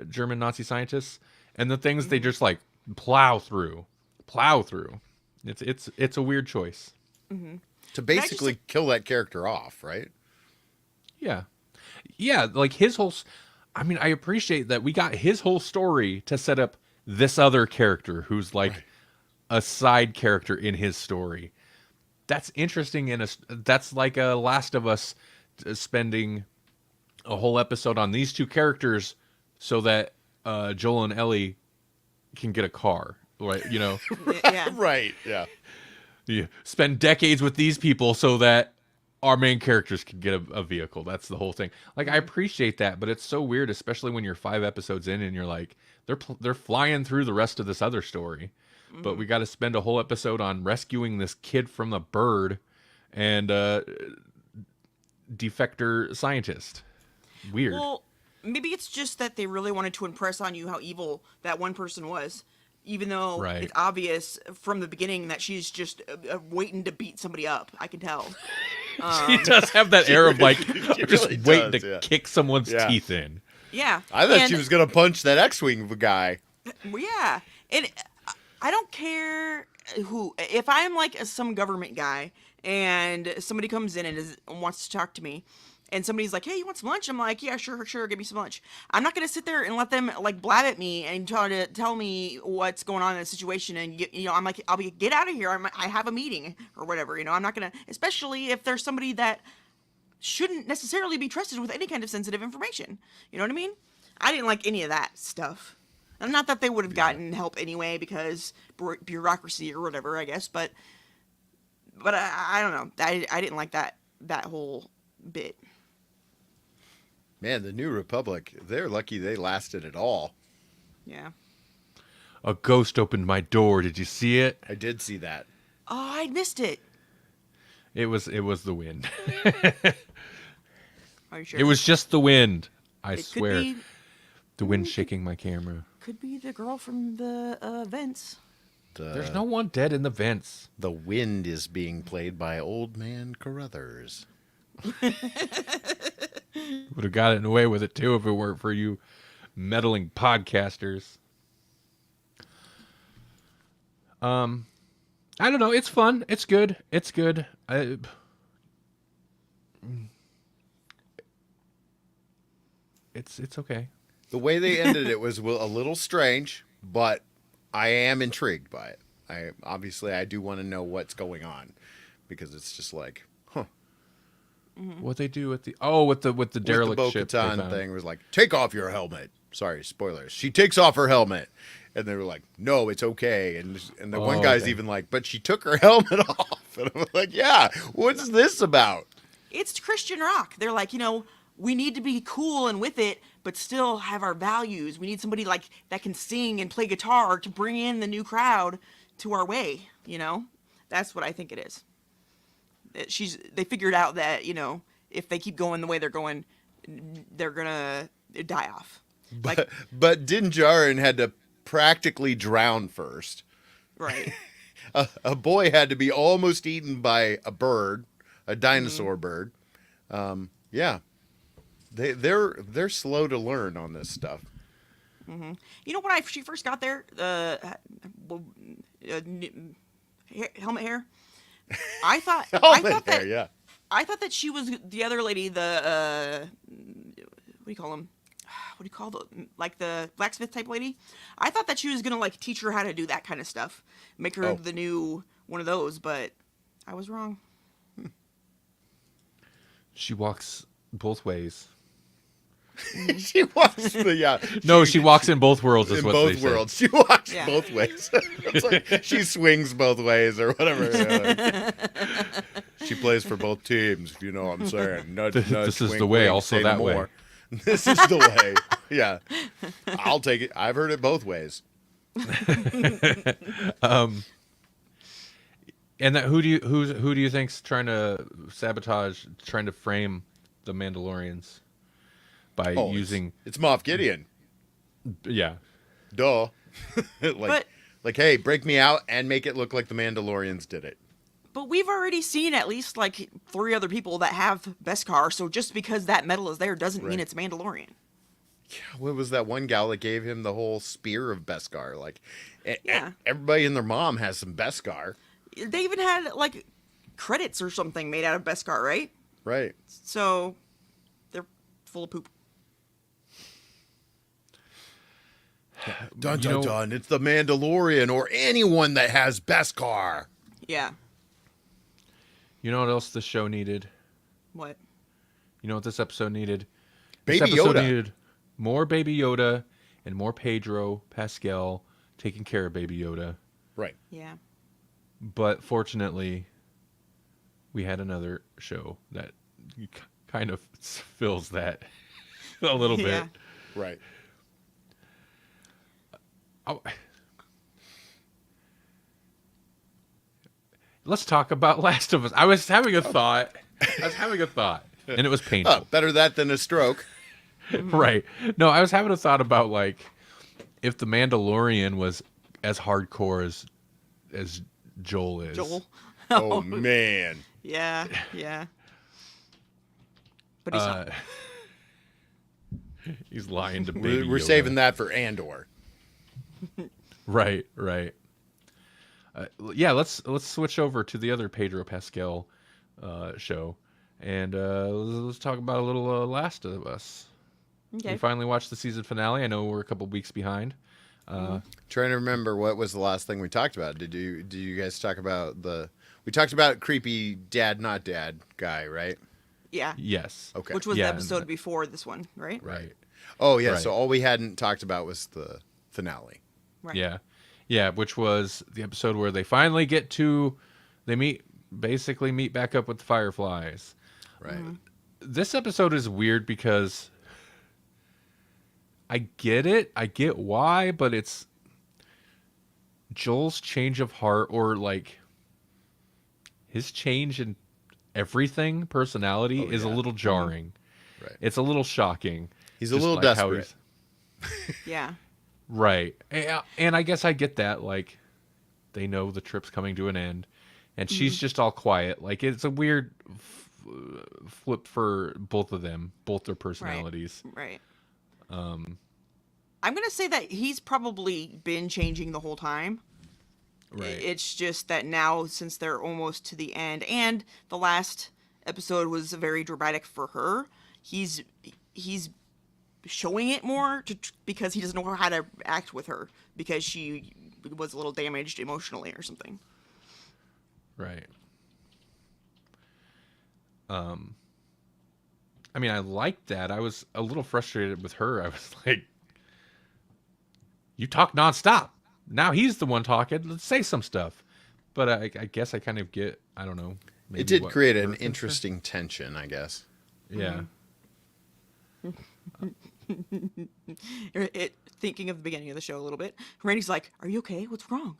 German Nazi scientists, and the things they just like plow through. It's a weird choice. To basically kill that character off, right? Yeah. Yeah, like his whole I mean, I appreciate that we got his whole story to set up this other character who's like a side character in his story. That's interesting that's like a Last of Us spending a whole episode on these two characters so that Joel and Ellie can get a car, right? Yeah. Right. Yeah. You spend decades with these people so that our main characters can get a vehicle. That's the whole thing. Like, I appreciate that, but it's so weird, especially when you're 5 episodes in and you're like, they're flying through the rest of this other story, but we got to spend a whole episode on rescuing this kid from the bird and defector scientist. Weird. Well, maybe it's just that they really wanted to impress on you how evil that one person was, even though Right. it's obvious from the beginning that she's just waiting to beat somebody up. I can tell. She does have that air of like, I'm just really waiting does, to yeah. kick someone's Yeah. teeth in. Yeah. I thought and, she was gonna punch that X-wing guy. Yeah, and I don't care who. If I'm like some government guy and somebody comes in and wants to talk to me, and somebody's like, "Hey, you want some lunch?" I'm like, "Yeah, sure, give me some lunch." I'm not gonna sit there and let them like blab at me and try to tell me what's going on in the situation. And I'm like, get out of here. I have a meeting or whatever. I'm not gonna, especially if there's somebody that shouldn't necessarily be trusted with any kind of sensitive information. You know what I mean? I didn't like any of that stuff. And not that they would have gotten help anyway because bureaucracy or whatever, I guess. But I don't know. I didn't like that whole bit. Man, the New Republic, they're lucky they lasted at all. Yeah. A ghost opened my door. Did you see it? I did see that. Oh, I missed it. It was the wind. Are you sure? It was just the wind. I It swear. Could be, The wind shaking my camera. could be the girl from the vents. There's no one dead in the vents. The wind is being played by Old Man Carruthers. Would have gotten away with it too if it weren't for you meddling podcasters. I don't know. It's fun. It's good. It's okay. The way they ended it was a little strange, but I am intrigued by it. I do want to know what's going on because it's just like, What they do with the derelict with the ship they Bo-Katan found. thing was like, take off your helmet. Sorry, spoilers. She takes off her helmet, and they were like, no, it's okay. And the one guy's okay. even like, but she took her helmet off, and I'm like, yeah, what's this about? It's Christian rock. They're like, we need to be cool and with it, but still have our values. We need somebody like that can sing and play guitar to bring in the new crowd to our way. That's what I think it is. They figured out that if they keep going the way they're going, they're gonna die off. But Din Djarin had to practically drown first. Right. A boy had to be almost eaten by a bird, a dinosaur bird. Yeah, they're slow to learn on this stuff. When she first got there, helmet hair. I thought Yeah. I thought that she was the other lady, the what do you call them? What do you call the blacksmith type lady? I thought that she was gonna like teach her how to do that kind of stuff, make her the new one of those, but I was wrong. She walks both ways. She walks No, she walks in both worlds. Is in what they both said. worlds. She walks Yeah. both ways. It's like she swings both ways or whatever. She plays for both teams, if you know what I'm saying. Nudge, nudge, This is wink, the way, wink, also say that no way. more. This is the way. Yeah. I'll take it. I've heard it both ways. And that who do you think's trying to sabotage, trying to frame the Mandalorians by Oh, using? it's Moff Gideon. Yeah, Duh. But- hey, break me out and make it look like the Mandalorians did it. But we've already seen at least like 3 other people that have Beskar, so just because that metal is there doesn't mean Right. it's Mandalorian. What was that one gal that gave him the whole spear of Beskar? Like, Yeah. everybody and their mom has some Beskar. They even had like credits or something made out of Beskar, right? Right. So they're full of poop. Dun, You dun, know- dun. It's the Mandalorian or anyone that has Beskar. Yeah. you know what else this show needed? What? You know what this episode needed? Baby This episode Yoda. needed more Baby Yoda and more Pedro Pascal taking care of Baby Yoda. Right. Yeah. But fortunately, we had another show that kind of fills that a little bit. Yeah. Right. Oh. Let's talk about Last of Us. I was having a thought. And it was painful. Oh, better that than a stroke. Right. No, I was having a thought about like if the Mandalorian was as hardcore as Joel is. Joel. Oh, man. Yeah. Yeah. But he's not. He's lying to Baby We're Yoda. saving that for Andor. Right. Yeah, let's switch over to the other Pedro Pascal show, and let's talk about a little Last of Us. Okay. We finally watched the season finale. I know we're a couple weeks behind. Trying to remember what was the last thing we talked about. Did you guys talk about we talked about creepy dad not dad guy, right? Yeah. Yes. Okay. Which was Yeah, the episode before this one, right? Right. Oh yeah, Right. so all we hadn't talked about was the finale. Right. Yeah, which was the episode where they finally basically meet back up with the Fireflies. Right. This episode is weird because I get it. I get why, but it's Joel's change of heart, or like his change in everything, personality, is a yeah. little jarring. Right. It's a little shocking. He's a Just little like how desperate. Yeah. Right. And I guess I get that. Like, they know the trip's coming to an end, and she's just all quiet. Like, it's a weird flip for both of them, both their personalities. Right. I'm gonna say that he's probably been changing the whole time. Right. It's just that now, since they're almost to the end, and the last episode was very dramatic for her, he's showing it more because he doesn't know how to act with her because she was a little damaged emotionally or something. Right. I mean, I liked that. I was a little frustrated with her. I was like, you talk nonstop. Now he's the one talking. Let's say some stuff. But I guess I kind of get, I don't know. Maybe It did what create her an thinks interesting tension, I guess. there. Yeah. Thinking of the beginning of the show a little bit, Randy's like, "Are you okay? What's wrong?"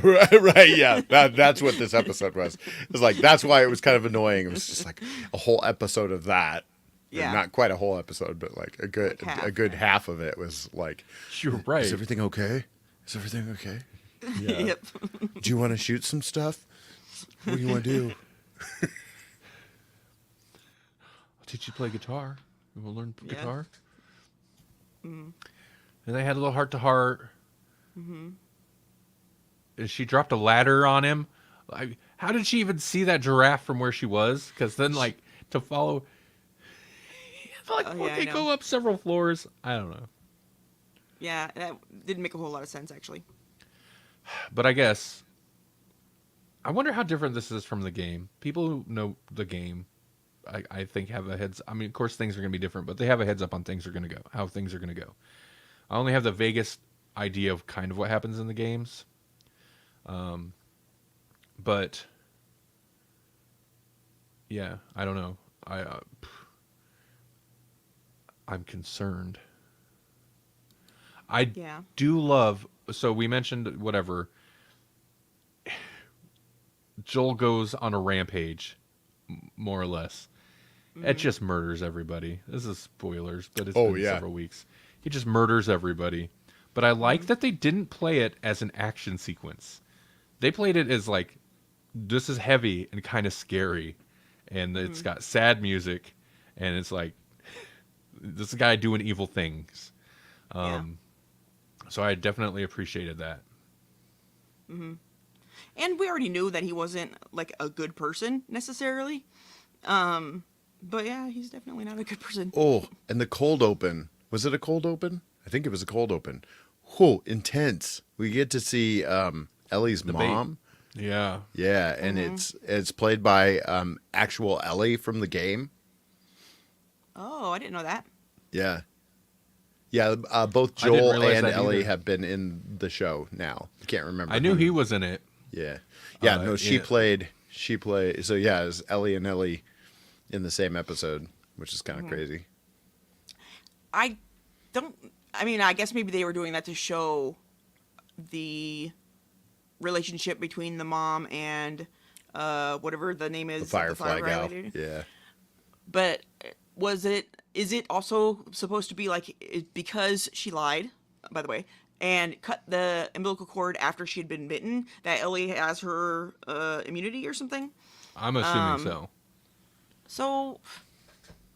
right, yeah. That's what this episode was. It was like, that's why it was kind of annoying. It was just like a whole episode of that. Yeah. Not quite a whole episode, but like a good Like half, a good half of it was like, You're right. is everything okay? Is everything okay? Yeah. Yep. Do you want to shoot some stuff? What do you want to do? I'll teach you to play guitar. You want to learn Yeah. guitar? And they had a little heart to heart. And she dropped a ladder on him. Like, how did she even see that giraffe from where she was? Because then, like, to follow, like, Oh, yeah, I they know. go up several floors. I don't know, Yeah, that didn't make a whole lot of sense actually. but I guess I wonder how different this is from the game. People who know the game I think have a heads. I mean, of course, things are going to be different, but they have a heads up on things are going to go, how things are going to go. I only have the vaguest idea of kind of what happens in the games, but yeah, I don't know. I'm concerned. I Yeah. do love. So we mentioned whatever. Joel goes on a rampage, more or less. It just murders everybody. This is spoilers, but it's Oh, been yeah. several weeks. He just murders everybody. But I like that they didn't play it as an action sequence. They played it as like, this is heavy and kind of scary. And it's got sad music. And it's like, this guy doing evil things. Yeah. So I definitely appreciated that. And we already knew that he wasn't like a good person necessarily. But yeah, he's definitely not a good person. Oh, and the cold open. Was it a cold open? I think it was a cold open. Whoa, intense. We get to see Ellie's mom. Yeah. Yeah, and it's played by actual Ellie from the game. Oh, I didn't know that. Yeah. Yeah, both I didn't Joel realize and that Ellie either. have been in the show now. I can't remember. I knew who. he was in it. Yeah. Yeah, no, she yeah. played so yeah, it was Ellie and Ellie in the same episode, which is kind of crazy. I don't. I mean, I guess maybe they were doing that to show the relationship between the mom and whatever the name is, The Firefly gal. lady. Yeah. But is it also supposed to be like because she lied, by the way, and cut the umbilical cord after she had been bitten, that Ellie has her immunity or something? I'm assuming so. So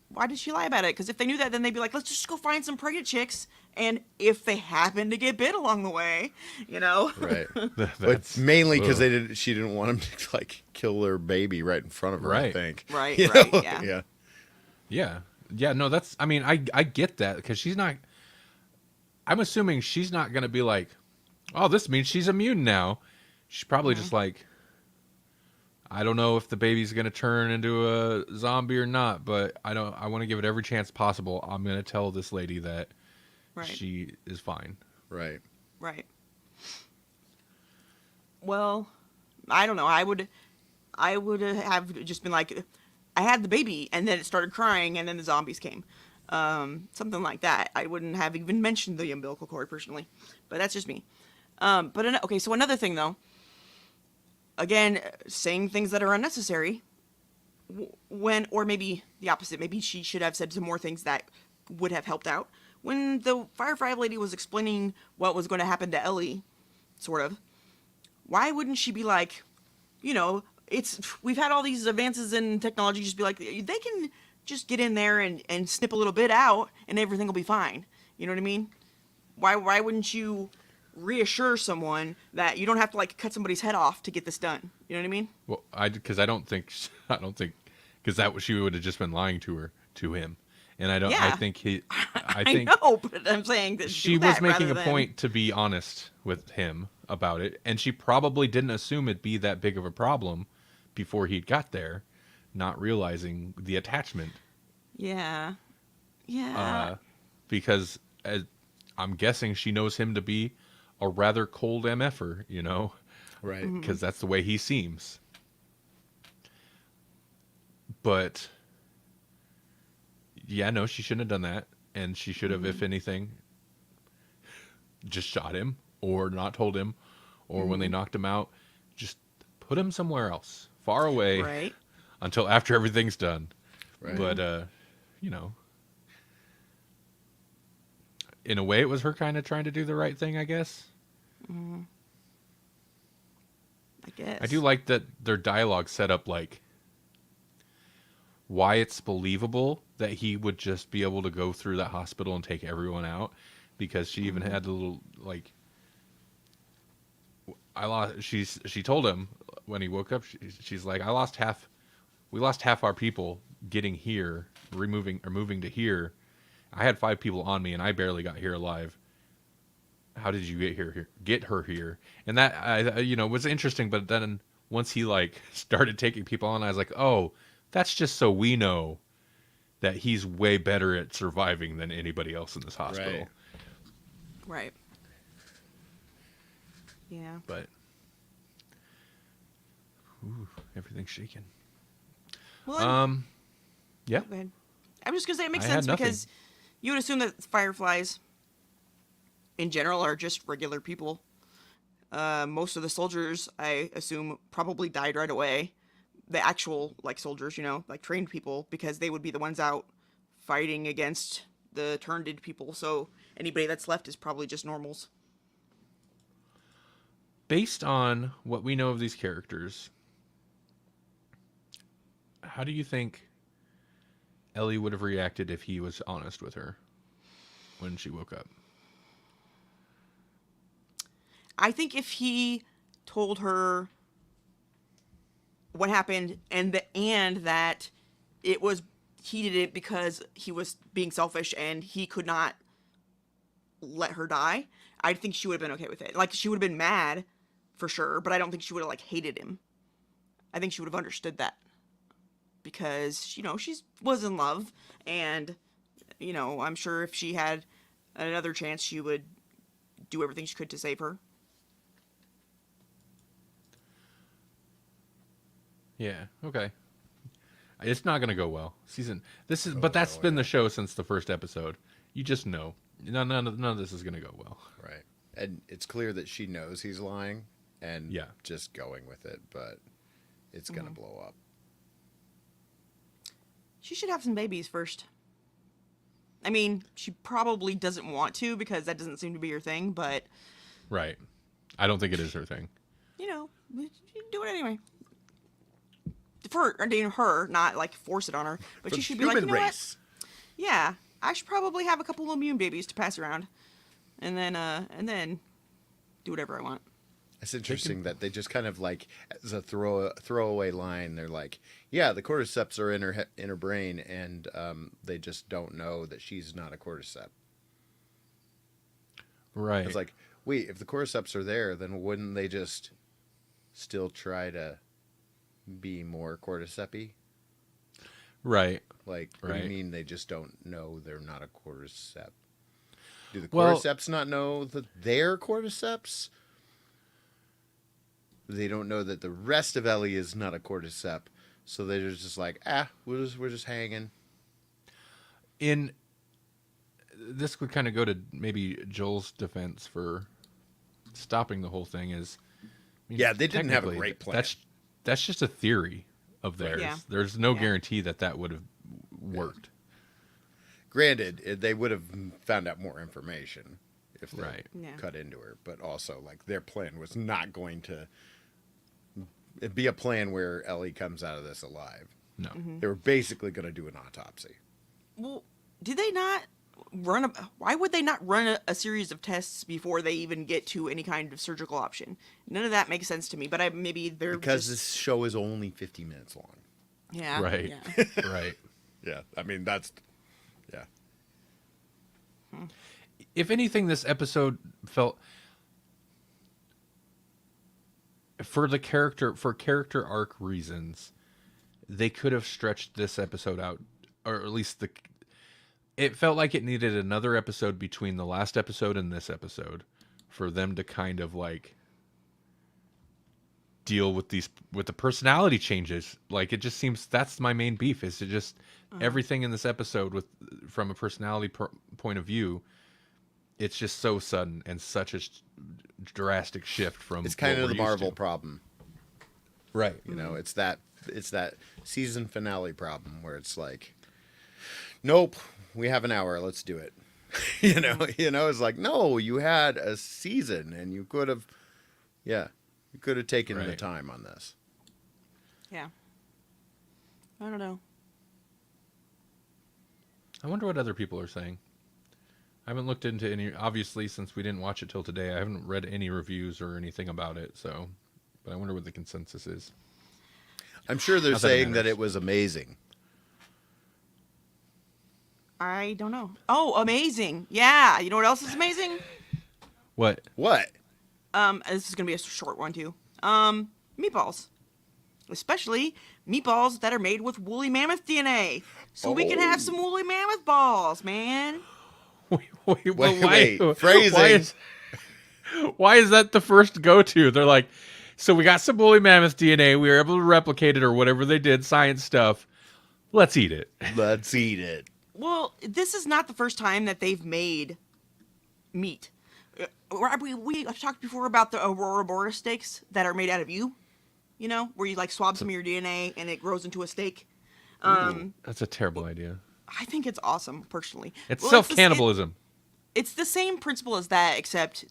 why did she lie about it? Because if they knew that, then they'd be like, let's just go find some pregnant chicks. And if they happen to get bit along the way, you know? Right. But That's- mainly because ugh. she didn't want him to like kill their baby right in front of her, I Right. think. Right, You right, know? yeah. Yeah. Yeah. Yeah, no, that's, I mean, I get that because she's not, I'm assuming she's not going to be like, oh, this means she's immune now. She's probably just like, I don't know if the baby's going to turn into a zombie or not, but I want to give it every chance possible. I'm going to tell this lady that Right. she is fine. Right. Right. Well, I don't know. I would have just been like, I had the baby, and then it started crying, and then the zombies came. Something like that. I wouldn't have even mentioned the umbilical cord personally, but that's just me. Okay, so another thing though. Again, saying things that are unnecessary. Or maybe the opposite. Maybe she should have said some more things that would have helped out. When the Firefly lady was explaining what was going to happen to Ellie, sort of, why wouldn't she be like, you know, we've had all these advances in technology, just be like, they can just get in there and snip a little bit out and everything will be fine. You know what I mean? Why wouldn't you reassure someone that you don't have to like cut somebody's head off to get this done? You know what I mean? Well, because I don't think, because she would have just been lying to him. And I Yeah. think I I think know, but I'm saying that she was making a point to be honest with him about it, and she probably didn't assume it'd be that big of a problem before he got there, not realizing the attachment. Yeah. Yeah. Because I'm guessing she knows him to be a rather cold MFer, you know, Right. because that's the way he seems. But yeah, no, she shouldn't have done that, and she should have, if anything, just shot him or not told him, or when they knocked him out, just put him somewhere else, far away, Right. until after everything's done. Right. But you know, in a way, it was her kind of trying to do the right thing, I guess. I guess. I do like that their dialogue set up like why it's believable that he would just be able to go through that hospital and take everyone out, because she even had a little like she told him when he woke up, she's like, we lost half our people getting here, moving to here. I had 5 people on me and I barely got here alive. How did you get her here? And that was interesting, but then once he like started taking people on, I was like, oh, That's just so we know that he's way better at surviving than anybody else in this hospital. Right. Right. Yeah. But everything's shaking. Well, and- Yeah. go ahead. I was just gonna say it makes I had sense nothing. because you would assume that fireflies, in general, are just regular people. Most of the soldiers, I assume, probably died right away. The actual soldiers, trained people, because they would be the ones out fighting against the turned people. So anybody that's left is probably just normals. Based on what we know of these characters, how do you think Ellie would have reacted if he was honest with her when she woke up? I think if he told her what happened and that he did it because he was being selfish and he could not let her die, I think she would have been okay with it. She would have been mad for sure, but I don't think she would have hated him. I think she would have understood that because she was in love, and I'm sure if she had another chance, she would do everything she could to save her. Yeah. Okay. It's not going to go well. But that's been the show since the first episode. You just know. None of this is going to go well. Right. And it's clear that she knows he's lying and Yeah. just going with it, but it's going to blow up. She should have some babies first. I mean, she probably doesn't want to because that doesn't seem to be her thing, but Right. I don't think it is her thing. she do it anyway. For her, not force it on her, but For she should the be like, human you know race. what? Yeah, I should probably have a couple of immune babies to pass around, and then do whatever I want. It's interesting that they just kind of as a throwaway line, they're like, yeah, the cordyceps are in her brain, and they just don't know that she's not a cordyceps. Right. It's like, wait, if the cordyceps are there, then wouldn't they just still try to be more cordyceps-y? Right. What do Right. you mean they just don't know they're not a cordyceps? Do the Well- cordyceps not know that they're cordyceps? They don't know that the rest of Ellie is not a cordyceps, so they're just like, we're just hanging. This would kind of go to maybe Joel's defense for stopping the whole thing is. Yeah, they didn't have a technically, great plan. That's just a theory of theirs. Yeah. There's no Yeah. guarantee that would have worked. Granted, they would have found out more information if they Right. Yeah. cut into her, but also their plan was not going to be a plan where Ellie comes out of this alive. No. They were basically going to do an autopsy. Well, did they not why would they not run a series of tests before they even get to any kind of surgical option? None of that makes sense to me, but maybe they're Because just, this show is only 50 minutes long. yeah, Right. yeah. Right. Yeah, I mean, that's... Yeah. If anything, this episode felt for character arc reasons, they could have stretched this episode out, or at least it felt like it needed another episode between the last episode and this episode for them to kind of deal with the personality changes. It just seems that's my main beef is to just everything in this episode from a personality point of view. It's just so sudden and such a drastic shift from. It's kind what of the we're used Marvel to. problem. Right? It's that season finale problem where it's like, nope, we have an hour, let's do it. It's like, no, you had a season and you could have taken the Right. time on this. Yeah. I don't know. I wonder what other people are saying. I haven't looked into any. Obviously, since we didn't watch it till today, I haven't read any reviews or anything about it. So, but I wonder what the consensus is. I'm sure they're Not that it saying that matters. it was amazing. I don't know. Oh, amazing. Yeah. You know what else is amazing? What? What? This is going to be a short one too. Meatballs. Especially meatballs that are made with woolly mammoth DNA, so we can have some woolly mammoth balls, man. Wait, phrasing. Why is that the first go-to? They're like, so we got some woolly mammoth DNA. We were able to replicate it or whatever they did, science stuff. Let's eat it. Let's eat it. Well, this is not the first time that they've made meat. We talked before about the Aurora Boreas steaks that are made out of you know, where you like swab some of your DNA and it grows into a steak. That's a terrible idea. I think it's awesome, personally. It's Well, self-cannibalism. It's the same principle as that, except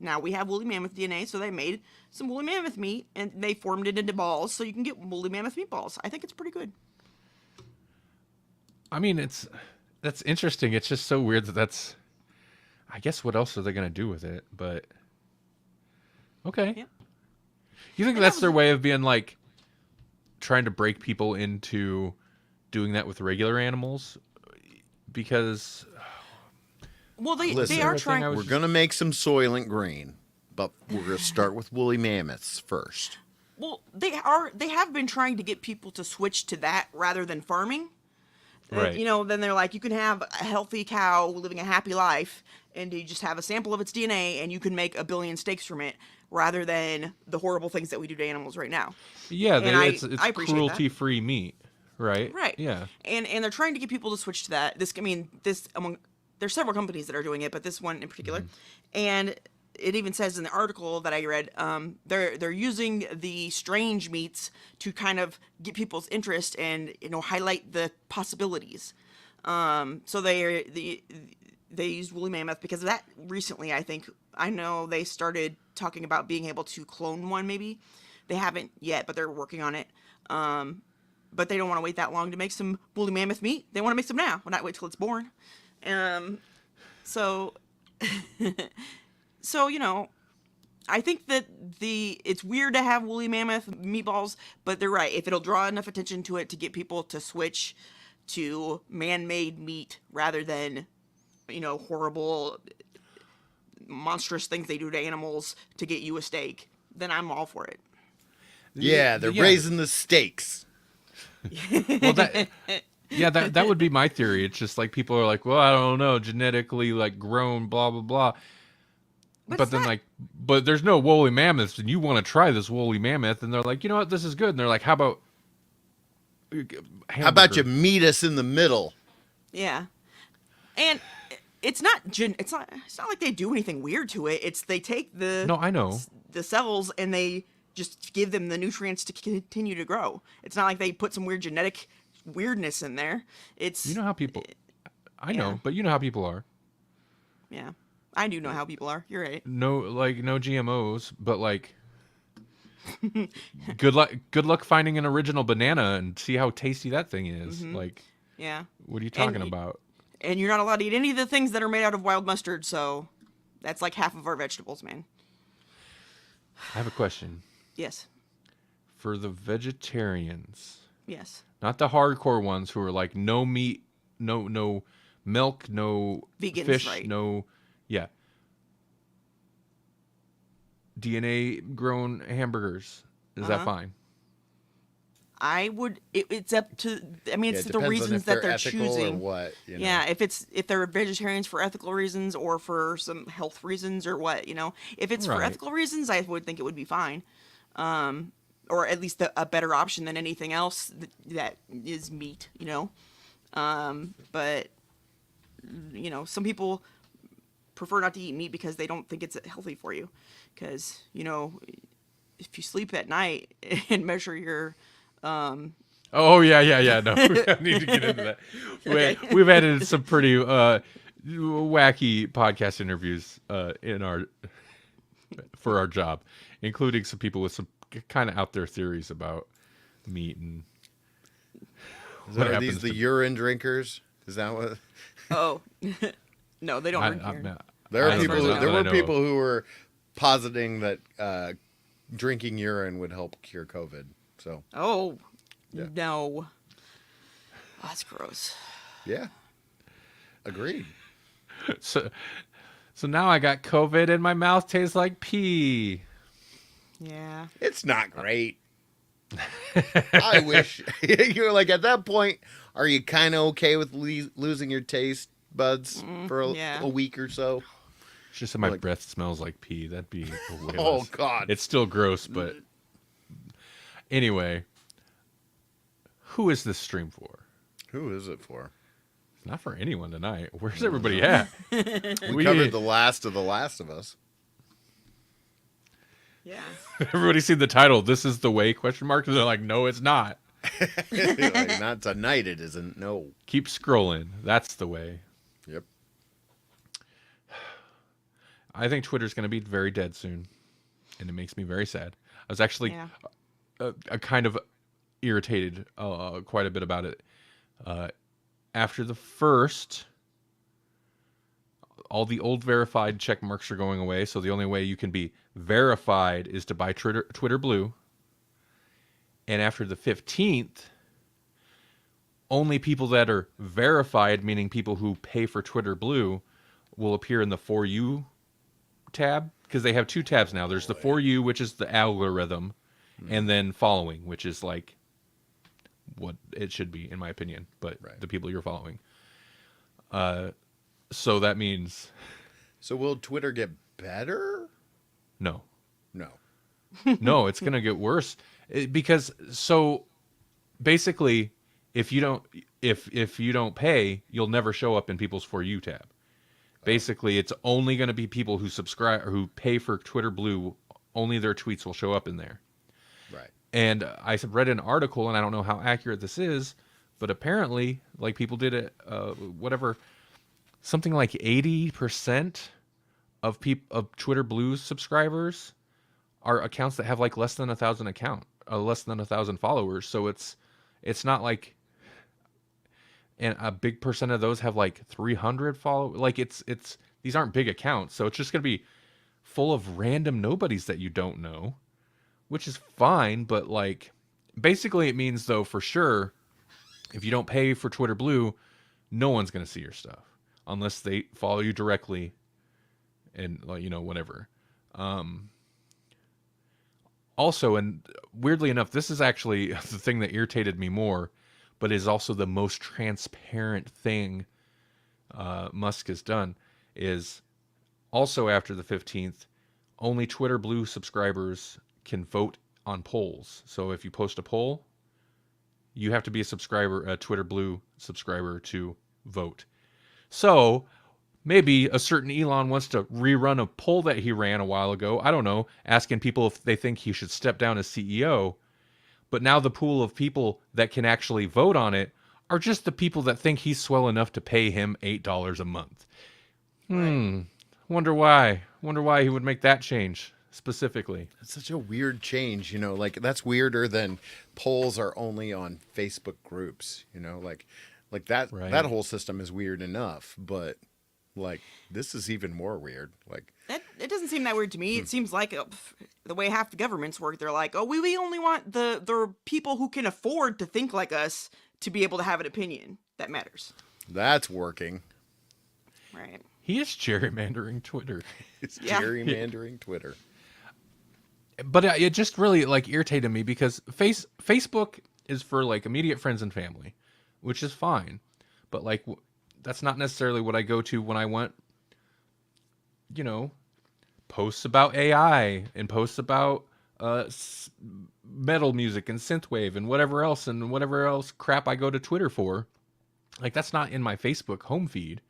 now we have woolly mammoth DNA, so they made some woolly mammoth meat and they formed it into balls, so you can get woolly mammoth meatballs. I think it's pretty good. I mean, that's interesting. It's just so weird that's. I guess what else are they gonna do with it? But okay. Yeah. You think that's their way of being like trying to break people into doing that with regular animals? Because Well, they Listen, are everything trying. I was- We're going to make some Soylent Green, but we're going to start with woolly mammoths first. Well, they have been trying to get people to switch to that rather than farming. Right. You know, then they're like, you can have a healthy cow living a happy life, and you just have a sample of its DNA, and you can make 1 billion steaks from it, rather than the horrible things that we do to animals right now. yeah, And I it's appreciate that. cruelty-free meat, right? Right. Yeah. And they're trying to get people to switch to that. There's several companies that are doing it, but this one in particular, and it even says in the article that I read, they're using the strange meats to kind of get people's interest and highlight the possibilities. So they used woolly mammoth because of that recently. I know they started talking about being able to clone one. Maybe they haven't yet, but they're working on it. But they don't want to wait that long to make some woolly mammoth meat. They want to make some now, not wait till it's born. So I think that it's weird to have woolly mammoth meatballs, but they're right. If it'll draw enough attention to it to get people to switch to man-made meat rather than, horrible, monstrous things they do to animals to get you a steak, then I'm all for it. Yeah, they're raising the stakes. Well, that would be my theory. It's just like people are like, well, I don't know, genetically like grown, blah blah blah. But then but there's no woolly mammoths, and you want to try this woolly mammoth, and they're like, you know what, this is good, and they're like, how about you meet us in the middle? Yeah, and it's not like they do anything weird to it. It's they take the I know the cells and they just give them the nutrients to continue to grow. It's not like they put some weird genetic weirdness in there. It's how people. I know, but you know how people are. Yeah, I do know how people are. You're right. No GMOs, but like, good luck finding an original banana and see how tasty that thing is. Mm-hmm. Like, yeah, what are you talking about? And you're not allowed to eat any of the things that are made out of wild mustard. So that's like half of our vegetables, man. I have a question. Yes. For the vegetarians. Yes. Not the hardcore ones who are like no meat, no milk, no Vegans, fish, right. yeah. DNA grown hamburgers. Is that fine? I would. It's up to. I mean, it's it the depends on reasons if that they're they're ethical choosing. or what. Yeah, if they're vegetarians for ethical reasons or for some health reasons or what, if it's for Right. ethical reasons, I would think it would be fine, or at least a better option than anything else that is meat, But some people prefer not to eat meat because they don't think it's healthy for you, because if you sleep at night and measure your Oh yeah. No, we don't need to get into that. Okay. We've edited some pretty wacky podcast interviews for our job, including some people with some kind of out there theories about meat and what Are happens these the to- urine drinkers? Is that what? oh no, they don't drink I- urine. There I are don't people. know that There I were know people of. who were positing that drinking urine would help cure COVID. So Oh, Yeah. no. Oh, that's gross. yeah, agreed. So now I got COVID and my mouth tastes like pee. Yeah. It's not great. I wish you're like at that point. Are you kind of okay with losing your taste buds for yeah. a week or so? It's just that my Like, breath smells like pee. That'd be way oh less. God. It's still gross, but anyway, who is this stream for? Who is it for? It's not for anyone tonight. Where's everybody at? We covered the last of The Last of Us. Yeah. Everybody seen the title? This is the way? Question mark. And they're like, no, it's not. Like, not tonight. It isn't. No. Keep scrolling. That's the way. Yep. I think Twitter's going to be very dead soon, and it makes me very sad. I was actually kind of irritated quite a bit about it. After the first, all the old verified check marks are going away, so the only way you can be verified is to buy Twitter Blue. And after the 15th, only people that are verified, meaning people who pay for Twitter Blue, will appear in the For You tab, because they have two tabs now. There's the For You, which is the algorithm, and then Following, which is like what it should be, in my opinion, but the people you're following. So that means... So will Twitter get better? No. No. No, it's going to get worse. Because, so, basically, if you don't pay, you'll never show up in people's For You tab. Basically, it's only going to be people who subscribe or who pay for Twitter Blue. Only their tweets will show up in there. Right. And I read an article, and I don't know how accurate this is, but apparently, like people did it, something like 80% of Twitter Blue's subscribers are accounts that have like less than 1,000 followers. So it's not like, and a big percent of those have like 300 followers. Like it's these aren't big accounts, so it's just gonna be full of random nobodies that you don't know, which is fine. But like, basically, it means though for sure, if you don't pay for Twitter Blue, no one's gonna see your stuff unless they follow you directly, and whatever. Also, and weirdly enough, this is actually the thing that irritated me more, but is also the most transparent thing Musk has done, is also after the 15th, only Twitter Blue subscribers can vote on polls. So if you post a poll, you have to be a Twitter Blue subscriber to vote. So maybe a certain Elon wants to rerun a poll that he ran a while ago. I don't know, asking people if they think he should step down as CEO. But now the pool of people that can actually vote on it are just the people that think he's swell enough to pay him $8 a month. Wonder why. Wonder why he would make that change specifically. It's such a weird change, like that's weirder than polls are only on Facebook groups, like that that whole system is weird enough, but like this is even more weird. Like that, it doesn't seem that weird to me. It seems like the way half the governments work. They're like, oh, we only want the people who can afford to think like us to be able to have an opinion that matters. That's working. Right. He is gerrymandering Twitter. It's gerrymandering Twitter. But it just really like irritated me because Facebook is for like immediate friends and family, which is fine. But like that's not necessarily what I go to when I want, posts about AI and posts about metal music and synthwave and whatever else crap I go to Twitter for. Like that's not in my Facebook home feed.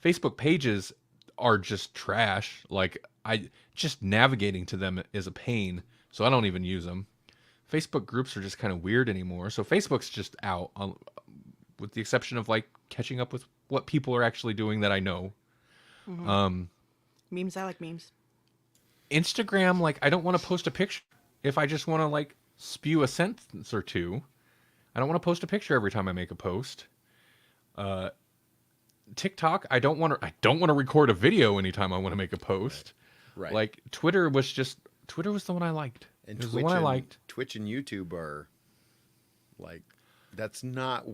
Facebook pages are just trash. Like just navigating to them is a pain, so I don't even use them. Facebook groups are just kind of weird anymore. So Facebook's just out, with the exception of like catching up with what people are actually doing that I know. Mm-hmm. Memes, I like memes. Instagram, like I don't want to post a picture if I just want to like spew a sentence or two. I don't want to post a picture every time I make a post. TikTok, I don't want to record a video anytime I want to make a post. Right. Like Twitter was the one I liked. And it was the one I liked. Twitch and YouTube are like that's not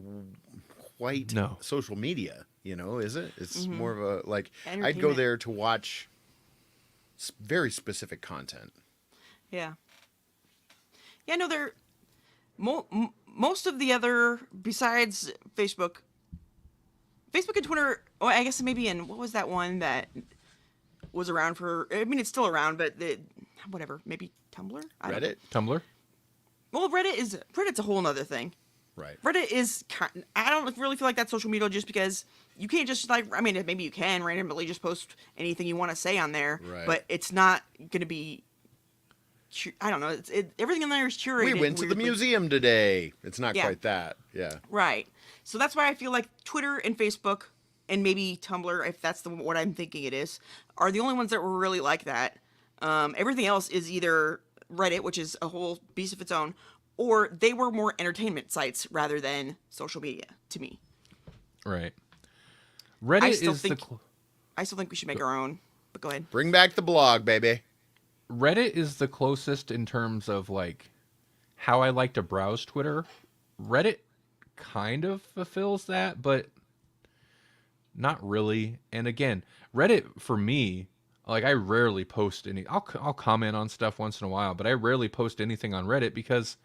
quite social media, is it? It's more of a like I'd go there to watch very specific content. Yeah. Yeah, no, Most of the other, besides Facebook and Twitter. Oh, I guess maybe in what was that one that was around for? I mean, it's still around, but whatever. Maybe Tumblr. I don't know. Reddit. Tumblr. Well, Reddit's a whole nother thing. Right. Reddit is I don't really feel like that's social media just because you can't just like, I mean, maybe you can randomly just post anything you want to say on there, Right. but it's not going to be, I don't know, everything in there is curated. We went to the weirdly. museum today. It's not Yeah. quite that. Yeah. Right. So that's why I feel like Twitter and Facebook and maybe Tumblr, if that's what I'm thinking it is, are the only ones that were really like that. Everything else is either Reddit, which is a whole beast of its own, or they were more entertainment sites rather than social media to me. Right. I Reddit still is think I still think we should make our own. But go ahead. Bring back the blog, baby. Reddit is the closest in terms of like how I like to browse Twitter. Reddit kind of fulfills that, but not really. And again, Reddit for me, like I rarely post any. I'll comment on stuff once in a while, but I rarely post anything on Reddit because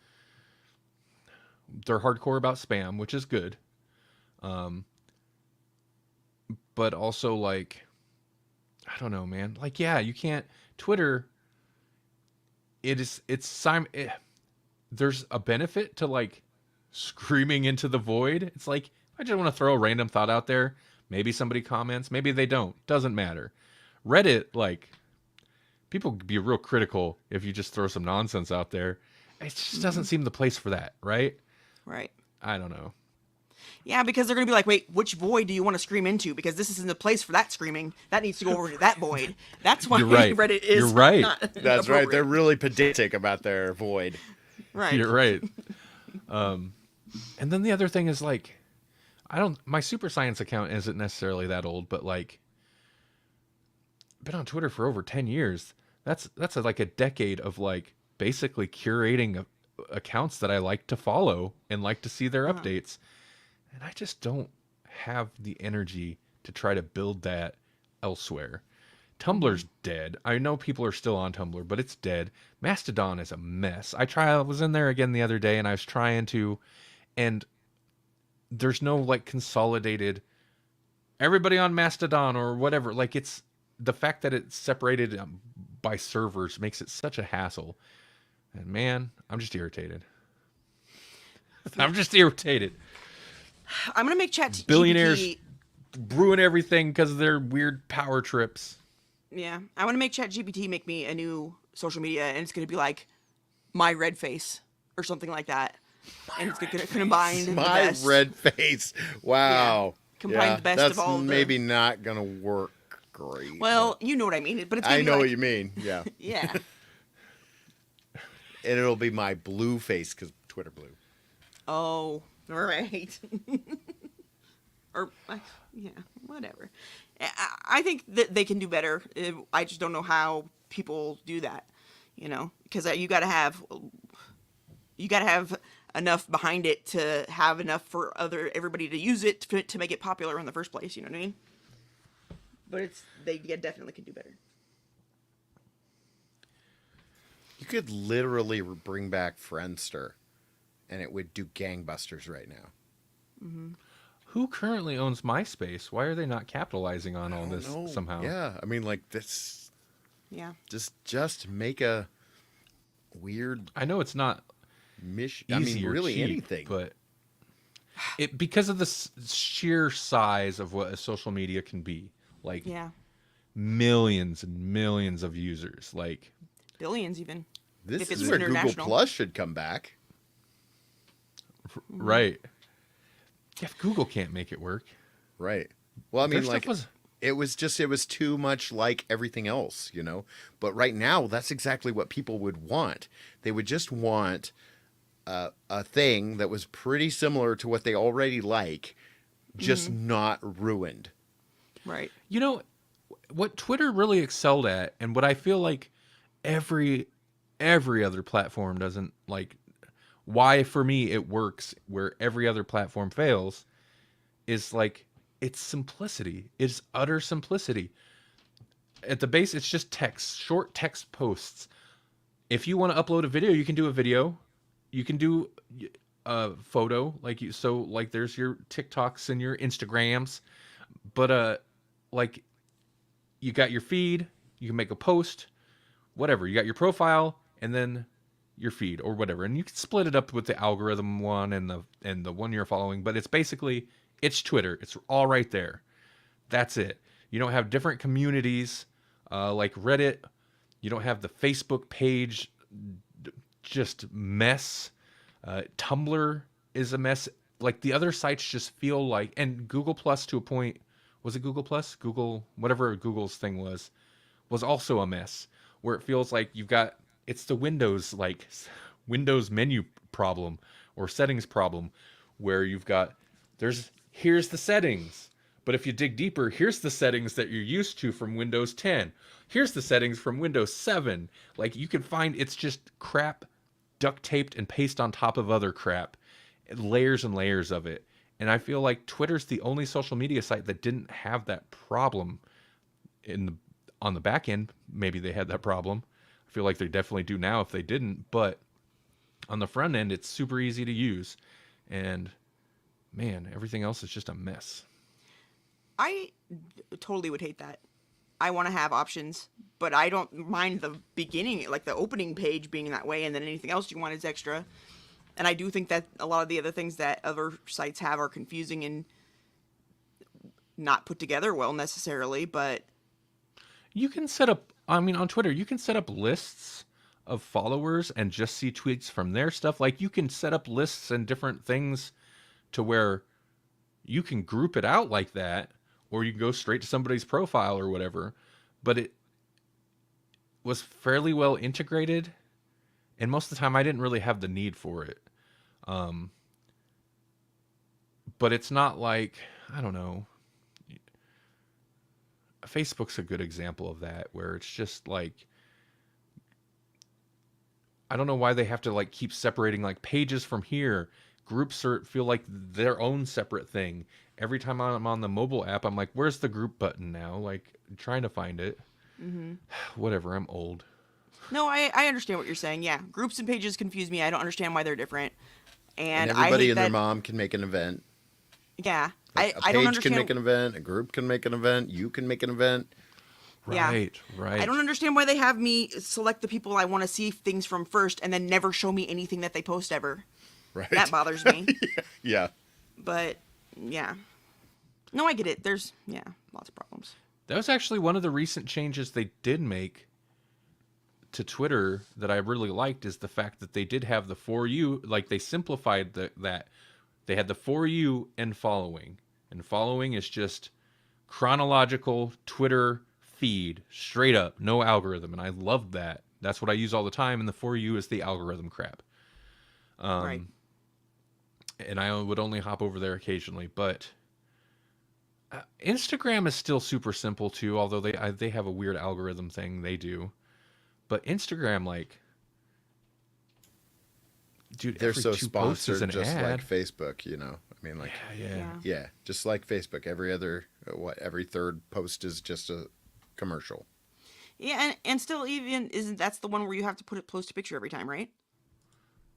they're hardcore about spam, which is good. But also like, I don't know, man. Like, yeah, you can't Twitter. There's a benefit to like screaming into the void. It's like, I just want to throw a random thought out there. Maybe somebody comments, maybe they don't. Doesn't matter. Reddit, like, people be real critical if you just throw some nonsense out there. It just doesn't seem the place for that, right? Right. I don't know. Yeah, because they're going to be like, wait, which void do you want to scream into? Because this isn't the place for that screaming. That needs to go over to that void. That's why You're right. Reddit is You're right. not That's right. They're appropriate. really pedantic about their void. Right. You're right. And then the other thing is like, my Super Science account isn't necessarily that old, but like, been on Twitter for over 10 years. That's like a decade of like basically curating accounts that I like to follow and like to see their updates. And I just don't have the energy to try to build that elsewhere. Tumblr's dead. I know people are still on Tumblr, but it's dead. Mastodon is a mess. I was in there again the other day and I was trying to, and there's no like consolidated everybody on Mastodon or whatever. Like it's the fact that it's separated by servers makes it such a hassle. And man, I'm just irritated. I'm just irritated. I'm going to make chat Billionaires ruin everything because of their weird power trips. Yeah. I want to make ChatGPT make me a new social media, and it's going to be like my red face or something like that. And it's going to combine the My best. red face. Wow. Combine the best that's of all the- maybe not going to work great. Well, you know what I mean. But it's gonna I be know like, what you mean. Yeah. Yeah. And it'll be my blue face because Twitter blue. Oh, all right. Or, yeah, whatever. I think that they can do better. I just don't know how people do that, you know, because you got to have enough behind it to have enough for everybody to use it to make it popular in the first place. You know what I mean? But they definitely can do better. You could literally bring back Friendster, and it would do gangbusters right now. Mm-hmm. Who currently owns MySpace? Why are they not capitalizing on all this somehow? Yeah, I mean, like this. Yeah. Just make a weird I know it's not mission. easy I mean, or really cheap, anything. but because of the sheer size of what a social media can be, like Yeah. millions and millions of users, like Billions even. This if it's is where Google international. Plus should come back. right. If Google can't make it work, Right. Well, I their mean, stuff like it was too much like everything else, you know. But right now, that's exactly what people would want. They would just want a thing that was pretty similar to what they already like, just not ruined. Right. you know, what Twitter really excelled at, and what I feel like every other platform doesn't like. Why for me it works where every other platform fails is like it's simplicity. It's utter simplicity. At the base, it's just text, short text posts. If you want to upload a video, you can do a video. You can do photo, like you. So like there's your TikToks and your Instagrams, but like you got your feed. You can make a post, whatever. You got your profile, and then your feed or whatever, and you can split it up with the algorithm one and the one you're following. But it's basically it's Twitter. It's all right there. That's it. You don't have different communities like Reddit. You don't have the Facebook page just mess. Tumblr is a mess. Like the other sites just feel like, and Google Plus to a point, was it Google Plus? Google, whatever Google's thing was also a mess. Where it feels like you've got, it's the Windows, like Windows menu problem or settings problem, where you've got, here's the settings. But if you dig deeper, here's the settings that you're used to from Windows 10. Here's the settings from Windows 7. Like you can find, it's just crap duct taped and pasted on top of other crap, layers and layers of it. And I feel like Twitter's the only social media site that didn't have that problem. On the back end, maybe they had that problem. I feel like they definitely do now if they didn't. But on the front end, it's super easy to use. And man, everything else is just a mess. I totally would hate that. I want to have options, but I don't mind the beginning, like the opening page being that way, and then anything else you want is extra. And I do think that a lot of the other things that other sites have are confusing and not put together well necessarily, but You can set up, I mean, on Twitter, you can set up lists of followers and just see tweets from their stuff. Like you can set up lists and different things to where you can group it out like that, or you can go straight to somebody's profile or whatever. But it was fairly well integrated, and most of the time I didn't really have the need for it. But it's not like, I don't know. Facebook's a good example of that, where it's just like, I don't know why they have to like keep separating like pages from here. Groups feel like their own separate thing. Every time I'm on the mobile app, I'm like, where's the group button now? Like, I'm trying to find it. Mm-hmm. Whatever, I'm old. no, I understand what you're saying. Yeah, groups and pages confuse me. I don't understand why they're different. And And I everybody hate and that. their mom can make an event. Yeah, Like, I a don't page understand. can make an event. A group can make an event. You can make an event. Yeah. Right, right. I don't understand why they have me select the people I want to see things from first and then never show me anything that they post ever. Right. That bothers me. Yeah. But, yeah. No, I get it. There's, yeah, lots of problems. That was actually one of the recent changes they did make to Twitter that I really liked, is the fact that they did have the For You, like they simplified that. They had the For You and following. And following is just chronological Twitter feed, straight up, no algorithm. And I loved that. That's what I use all the time. And the For You is the algorithm crap. Right. And I would only hop over there occasionally. But Instagram is still super simple too, although they have a weird algorithm thing they do. But Instagram, like, dude, They're every so two posts is sponsored, an just ad. like Facebook, you know. I mean, like, Yeah. yeah, just like Facebook. Every third post is just a commercial. Yeah, and still, even, isn't that's the one where you have to post a picture every time, right?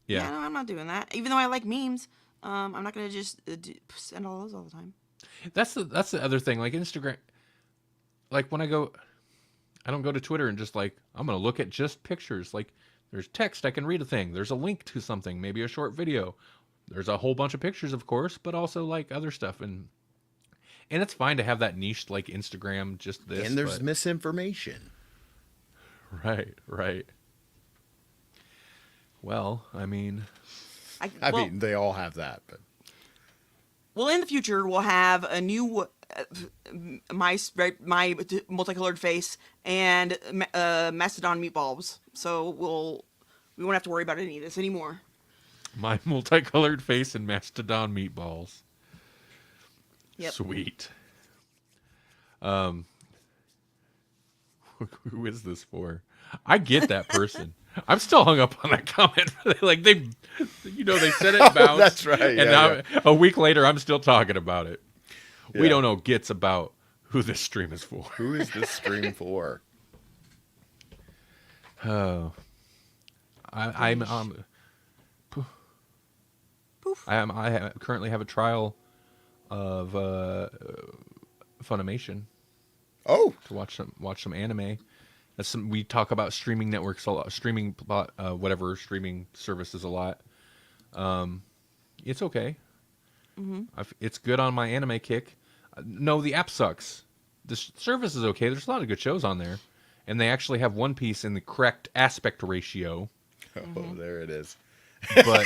Yeah. No, I'm not doing that. Even though I like memes, I'm not going to just send all those all the time. That's the other thing. Like Instagram, like when I don't go to Twitter and just like, I'm going to look at just pictures. Like there's text, I can read a thing. There's a link to something, maybe a short video. There's a whole bunch of pictures, of course, but also like other stuff. And it's fine to have that niche like Instagram, just this. And there's but... misinformation. Right. Well, I mean, I mean, they all have that, but well, in the future, we'll have a new my multicolored face and Mastodon meatballs. So we won't have to worry about any of this anymore. my multicolored face and Mastodon meatballs. Yep. Sweet. Who is this for? I get that person. I'm still hung up on that comment. Like they said it bounced. That's right. And now a week later, I'm still talking about it. Yeah. We don't know gits about who this stream is for. Who is this stream for? Oh, I'm Poof. Currently have a trial of Funimation Oh, to watch some anime. We talk about streaming networks a lot, whatever streaming services a lot. It's okay. It's good on my anime kick. No, the app sucks. The service is okay. There's a lot of good shows on there, and they actually have One Piece in the correct aspect ratio. there it is. But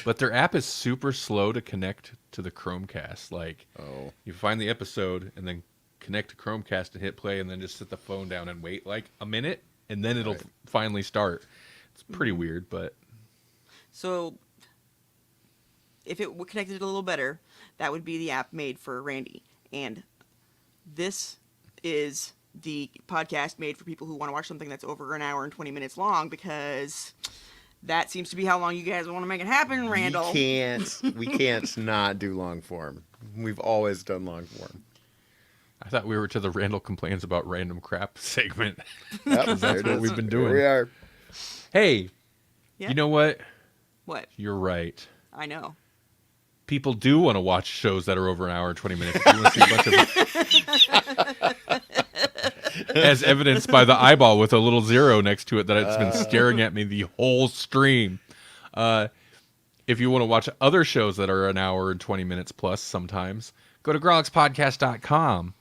but their app is super slow to connect to the Chromecast. Like, you find the episode and then connect to Chromecast and hit play, and then just set the phone down and wait like a minute, and then it'll finally start. It's pretty weird, but So, if it were connected a little better, that would be the app made for Randy. And this is the podcast made for people who want to watch something that's over an hour and 20 minutes long, because that seems to be how long you guys want to make it happen, Randall. We can't not do long form. We've always done long form. I thought we were to the Randall complains about random crap segment. Yep, That's what we've been doing. Here we are. Hey, Yeah? you know what? What? You're right. I know. People do want to watch shows that are over an hour and 20 minutes. If you want to see a bunch of as evidenced by the eyeball with a little zero next to it that it's been staring at me the whole stream. If you want to watch other shows that are an hour and 20 minutes plus sometimes, go to grawlixpodcast.com.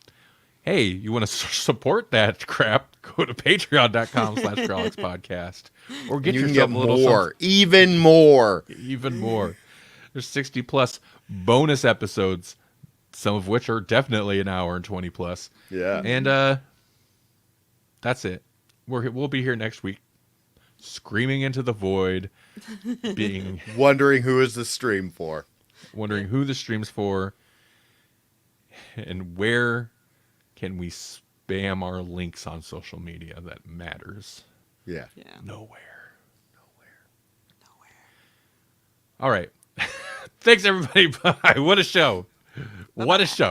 Hey, you want to support that crap? Go to patreon.com/grawlixpodcast. Or get You can yourself get a little more, even more. even more. There's 60 plus bonus episodes, some of which are definitely an hour and 20 plus. Yeah. And that's it. We'll be here next week, screaming into the void, Wondering who is the stream for. wondering who the stream's for, and where can we spam our links on social media that matters. Yeah. Yeah. Nowhere. All right. Thanks, everybody. Bye. What a show. What a show.